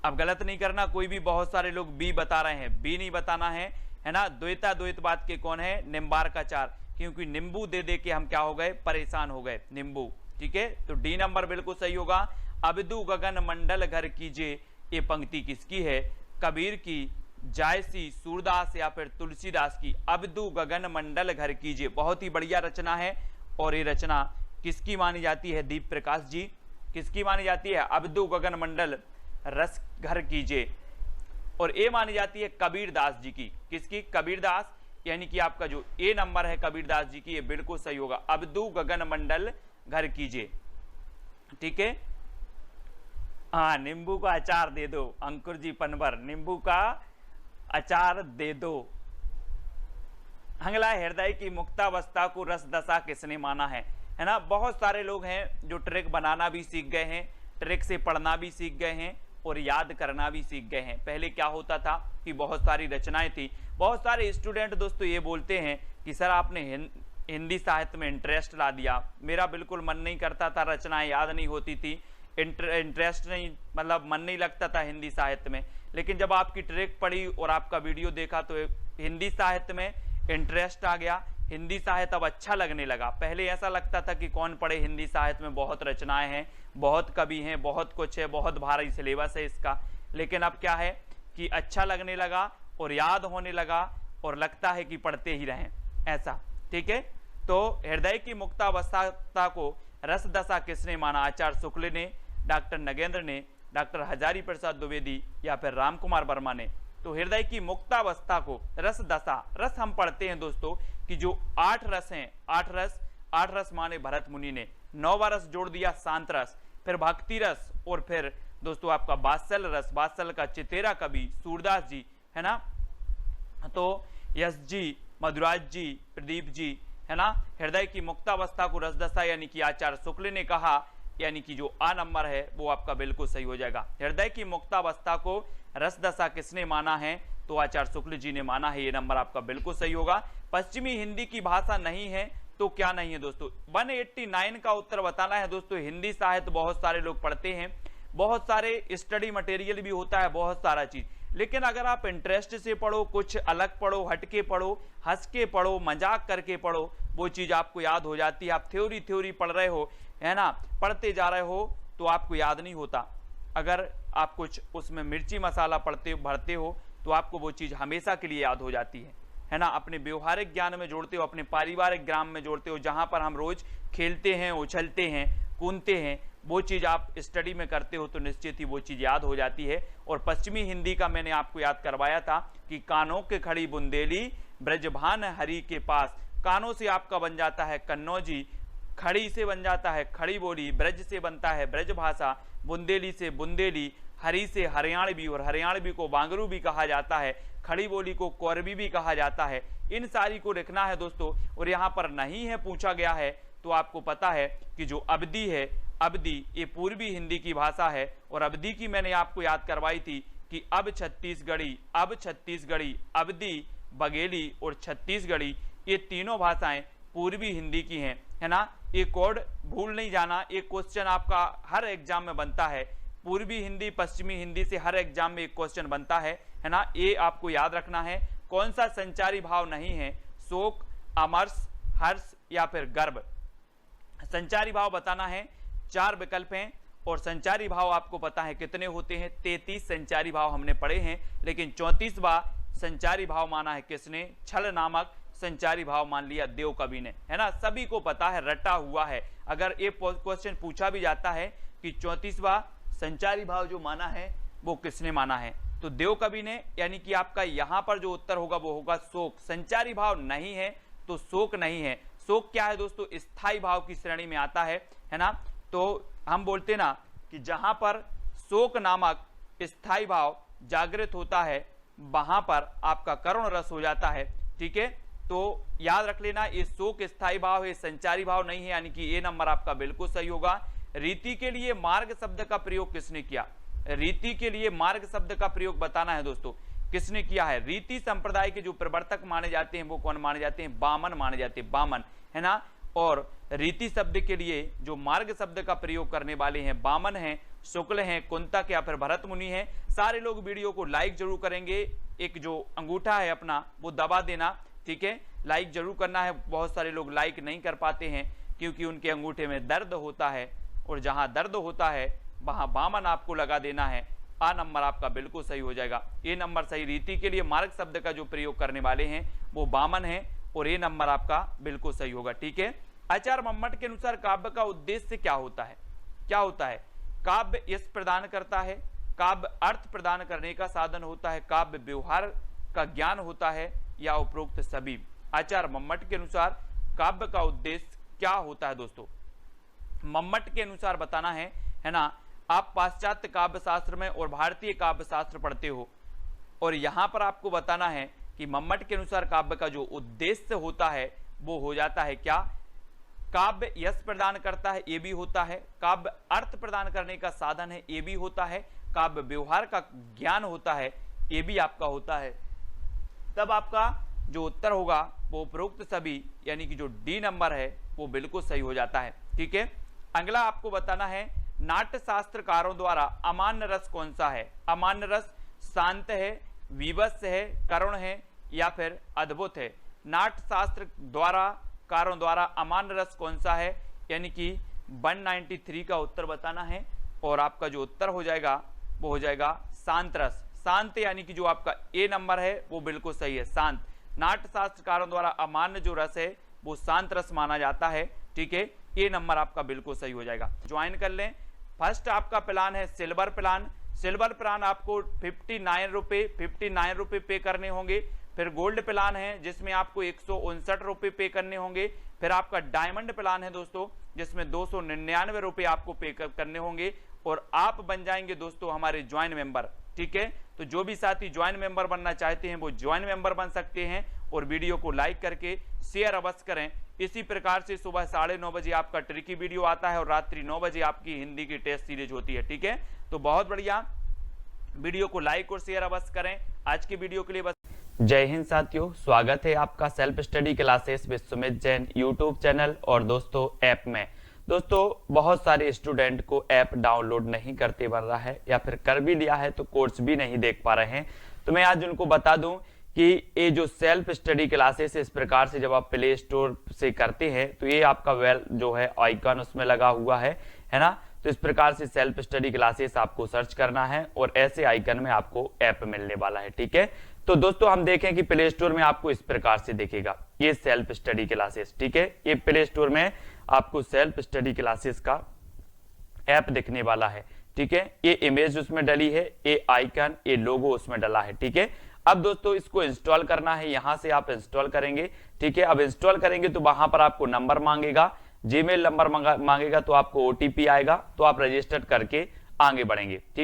Speaker 1: अब गलत नहीं करना कोई भी, बहुत सारे लोग बी बता रहे हैं, बी नहीं बताना है ना। द्वैता द्वैतवाद के कौन है? निम्बार्काचार्य, क्योंकि नींबू दे दे के हम क्या हो गए? परेशान हो गए, नींबू। ठीक है, तो डी नंबर बिल्कुल सही होगा। अबदू गगन मंडल घर कीजिए, ये पंक्ति किसकी है? कबीर की, जायसी, सूरदास या फिर तुलसीदास की। अबदू गगन मंडल घर कीजिए, बहुत ही बढ़िया रचना है। और ये रचना किसकी मानी जाती है? दीप प्रकाश जी। किसकी मानी जाती है? अबदू गगन मंडल रस घर कीजिए। और ये मानी जाती है कबीरदास जी की। किसकी? कबीरदास, यानी कि आपका जो ए नंबर है कबीरदास जी की, ये बिल्कुल सही होगा। अबदू गगन मंडल घर कीजिए। ठीक है, हाँ, नींबू का अचार दे दो, अंकुर जी पनवर, नींबू का अचार दे दो। अगला, हृदय की मुक्तावस्था को रस दशा किसने माना है ना। बहुत सारे लोग हैं जो ट्रिक बनाना भी सीख गए हैं, ट्रिक से पढ़ना भी सीख गए हैं और याद करना भी सीख गए हैं। पहले क्या होता था कि बहुत सारी रचनाएं थी। बहुत सारे स्टूडेंट दोस्तों ये बोलते हैं कि सर आपने हिंदी साहित्य में इंटरेस्ट ला दिया। मेरा बिल्कुल मन नहीं करता था, रचनाएं याद नहीं होती थी, इंटरेस्ट नहीं, मतलब मन नहीं लगता था हिंदी साहित्य में। लेकिन जब आपकी ट्रिक पढ़ी और आपका वीडियो देखा तो हिंदी साहित्य में इंटरेस्ट आ गया, हिंदी साहित्य अब अच्छा लगने लगा। पहले ऐसा लगता था कि कौन पढ़े हिंदी साहित्य में, बहुत रचनाएं हैं, बहुत कवि हैं, बहुत कुछ है, बहुत भारी सिलेबस है इसका। लेकिन अब क्या है कि अच्छा लगने लगा और याद होने लगा और लगता है कि पढ़ते ही रहें, ऐसा। ठीक है, तो हृदय की मुक्तावस्था को रस दशा किसने माना? आचार्य शुक्ल ने, डॉक्टर नगेंद्र ने, डॉक्टर हजारी प्रसाद द्विवेदी या फिर राम कुमार वर्मा ने। तो हृदय की मुक्तावस्था को रस दशा, रस हम पढ़ते हैं दोस्तों कि जो 8 रस हैं, 8 रस माने भरत मुनि ने, 9वां रस जोड़ दिया शांत रस, फिर भक्ति रस, और फिर दोस्तों आपका वात्सल रस, वात्सल का चितेरा कवि सूरदास जी, है ना। तो यश जी, मधुराज जी, प्रदीप जी, है ना। हृदय की मुक्तावस्था को रसदशा यानी कि आचार्य शुक्ल ने कहा, यानी कि जो आ नंबर है वो आपका बिल्कुल सही हो जाएगा। हृदय की मुक्तावस्था को रसदशा किसने माना है? तो आचार्य शुक्ल जी ने माना है, ये नंबर आपका बिल्कुल सही होगा। पश्चिमी हिंदी की भाषा नहीं है तो क्या नहीं है दोस्तों। 189 का उत्तर बताना है दोस्तों। हिंदी साहित्य बहुत सारे लोग पढ़ते हैं, बहुत सारे स्टडी मटेरियल भी होता है, बहुत सारा चीज, लेकिन अगर आप इंटरेस्ट से पढ़ो, कुछ अलग पढ़ो, हटके पढ़ो, हंस के पढ़ो, मजाक करके पढ़ो, वो चीज आपको याद हो जाती है। आप थ्योरी पढ़ रहे हो, है ना, पढ़ते जा रहे हो तो आपको याद नहीं होता। अगर आप कुछ उसमें मिर्ची मसाला भरते हो तो आपको वो चीज हमेशा के लिए याद हो जाती है ना। अपने व्यवहारिक ज्ञान में जोड़ते हो, अपने पारिवारिक ज्ञान में जोड़ते हो, जहां पर हम रोज खेलते हैं, उछलते हैं, कूदते हैं, वो चीज आप स्टडी में करते हो तो निश्चित ही वो चीज याद हो जाती है। और पश्चिमी हिंदी का मैंने आपको याद करवाया था कि कानों के खड़ी बुंदेली ब्रजभान हरि के पास। कानों से आपका बन जाता है कन्नौजी, खड़ी से बन जाता है खड़ी बोली, ब्रज से बनता है ब्रज भाषा, बुंदेली से बुंदेली, हरी से हरियाणवी, और हरियाणवी को बांगरू भी कहा जाता है, खड़ी बोली को कोरबी भी कहा जाता है। इन सारी को लिखना है दोस्तों। और यहाँ पर नहीं है पूछा गया है तो आपको पता है कि जो अवधी है, अवधी ये पूर्वी हिंदी की भाषा है। और अवधी की मैंने आपको याद करवाई थी कि अब छत्तीसगढ़ी, अवधी, बघेली और छत्तीसगढ़ी, ये तीनों भाषाएं पूर्वी हिंदी की हैं, है ना। ये कोड भूल नहीं जाना, एक क्वेश्चन आपका हर एग्जाम में बनता है। पूर्वी हिंदी पश्चिमी हिंदी से हर एग्जाम में एक क्वेश्चन बनता है ना। ये आपको याद रखना है। कौन सा संचारी भाव नहीं है, शोक, अमर्ष, हर्ष या फिर गर्व। संचारी भाव बताना है, 4 विकल्प हैं। और संचारी भाव आपको पता है कितने होते हैं, 33 संचारी भाव हमने पढ़े हैं, लेकिन 34वां संचारी भाव माना है किसने, छल नामक संचारी भाव मान लिया देव कवि ने, है ना। सभी को पता है, रटा हुआ है। अगर ये क्वेश्चन पूछा भी जाता है कि 34वां संचारी भाव जो माना है वो किसने माना है, तो देव कवि ने। यानी कि आपका यहां पर जो उत्तर होगा वो होगा शोक। संचारी भाव नहीं है तो शोक नहीं है। शोक क्या है दोस्तों, स्थायी भाव की श्रेणी में आता है ना। तो हम बोलते ना कि जहां पर शोक नामक स्थायी भाव जागृत होता है वहां पर आपका करुण रस हो जाता है, ठीक है। तो याद रख लेना, ये शोक स्थायी भाव है, संचारी भाव नहीं है, यानी कि ए नंबर आपका बिल्कुल सही होगा। रीति के लिए मार्ग शब्द का प्रयोग किसने किया, रीति के लिए मार्ग शब्द का प्रयोग बताना है दोस्तों, किसने किया है। रीति संप्रदाय के जो प्रवर्तक माने जाते हैं वो कौन माने जाते हैं, बामन माने जाते हैं, बामन, है ना। और रीति शब्द के लिए जो मार्ग शब्द का प्रयोग करने वाले हैं बामन हैं, शुक्ल हैं, कुंतक या फिर भरत मुनि हैं। सारे लोग वीडियो को लाइक जरूर करेंगे, एक जो अंगूठा है अपना वो दबा देना, ठीक है, लाइक जरूर करना है। बहुत सारे लोग लाइक नहीं कर पाते हैं क्योंकि उनके अंगूठे में दर्द होता है, और जहां दर्द होता है वहां बामन आपको लगा देना है। आ नंबर आपका बिल्कुल सही हो जाएगा, ए नंबर सही। रीति के लिए मार्ग शब्द का जो प्रयोग करने वाले हैं वो बामन है, और ए नंबर आपका बिल्कुल सही होगा, ठीक है। आचार्य मम्मट के अनुसार काव्य का उद्देश्य क्या होता है, क्या होता है। काव्य यश प्रदान करता है, काव्य अर्थ प्रदान करने का साधन होता है, काव्य व्यवहार का ज्ञान होता है, या उपरोक्त सभी। आचार्य मम्मट के अनुसार काव्य का उद्देश्य क्या होता है दोस्तों। मम्मट के अनुसार बताना है ना। आप पाश्चात्य काव्य शास्त्र में और भारतीय काव्य शास्त्र पढ़ते हो, और यहां पर आपको बताना है कि मम्मट के अनुसार काव्य का जो उद्देश्य होता है वो हो जाता है क्या, काव्य यश प्रदान करता है, ये भी होता है, काव्य अर्थ प्रदान करने का साधन है, ये भी होता है, काव्य व्यवहार का ज्ञान होता है, ये भी आपका होता है। तब आपका जो उत्तर होगा वो उपरोक्त सभी, यानी कि जो डी नंबर है वो बिल्कुल सही हो जाता है, ठीक है। अगला आपको बताना है, नाट्य शास्त्रकारों द्वारा अमान्य रस कौन सा है। अमान्य रस शांत है, विवश है, करुण है या फिर अद्भुत है। नाट्य शास्त्र द्वारा कारों द्वारा अमान्य रस कौन सा है, यानी कि 193 का उत्तर बताना है। और आपका जो उत्तर हो जाएगा वो हो जाएगा शांत रस। शांत यानी कि जो आपका ए नंबर है वो बिल्कुल सही है, शांत। नाट्य शास्त्रकारों द्वारा अमान्य जो रस है वो शांत रस माना जाता है, ठीक है। ए नंबर आपका बिल्कुल सही हो जाएगा। ज्वाइन कर लें। फर्स्ट आपका प्लान है सिल्वर प्लान। सिल्वर प्लान आपको 59 रुपये पे करने होंगे। फिर गोल्ड प्लान है जिसमें आपको 159 रुपये पे करने होंगे। फिर आपका डायमंड प्लान है दोस्तों जिसमें 299 रुपये आपको पे करने होंगे, और आप बन जाएंगे दोस्तों हमारे ज्वाइन मेंबर, ठीक है। तो जो भी साथी ज्वाइन मेंबर बनना चाहते हैं वो ज्वाइन मेंबर बन सकते हैं, और वीडियो को लाइक करके शेयर अवश्य करें। इसी प्रकार से सुबह 9:30 बजे आपका ट्रिकी वीडियो आता है और रात्रि 9 बजे आपकी हिंदी की टेस्ट सीरीज होती है, ठीक है। तो बहुत बढ़िया, वीडियो को लाइक और शेयर अवश्य करें। आज की वीडियो के लिए बस। जय हिंद साथियों, स्वागत है आपका self study classes with Sumit Jain YouTube channel और दोस्तों ऐप में। दोस्तों बहुत सारे स्टूडेंट को ऐप डाउनलोड नहीं करते बन रहा है या फिर कर भी लिया है तो कोर्स भी नहीं देख पा रहे हैं। तो मैं आज उनको बता दूं कि ये जो सेल्फ स्टडी क्लासेस इस प्रकार से जब आप प्ले स्टोर से करते हैं तो ये आपका वेल जो है आइकन उसमें लगा हुआ है ना। तो इस प्रकार से सेल्फ स्टडी क्लासेस आपको सर्च करना है और ऐसे आइकन में आपको ऐप मिलने वाला है। ठीक है, तो दोस्तों हम देखें कि प्ले स्टोर में आपको इस प्रकार से दिखेगा ये सेल्फ स्टडी क्लासेस। ठीक है, ये प्ले स्टोर में आपको सेल्फ स्टडी क्लासेस का ऐप दिखने वाला है। ठीक है, ये इमेज उसमें डली है, ये आइकन, ये लोगो उसमें डला है। ठीक है, अब दोस्तों इसको इंस्टॉल करना है, यहां से आप इंस्टॉल करेंगे। ठीक है, अब इंस्टॉल करेंगे तो वहां पर आपको नंबर मांगेगा, जीमेल नंबर मांगेगा, तो आपको ओटीपी आएगा, तो आप रजिस्टर करके आगे बढ़ेंगे। ठीक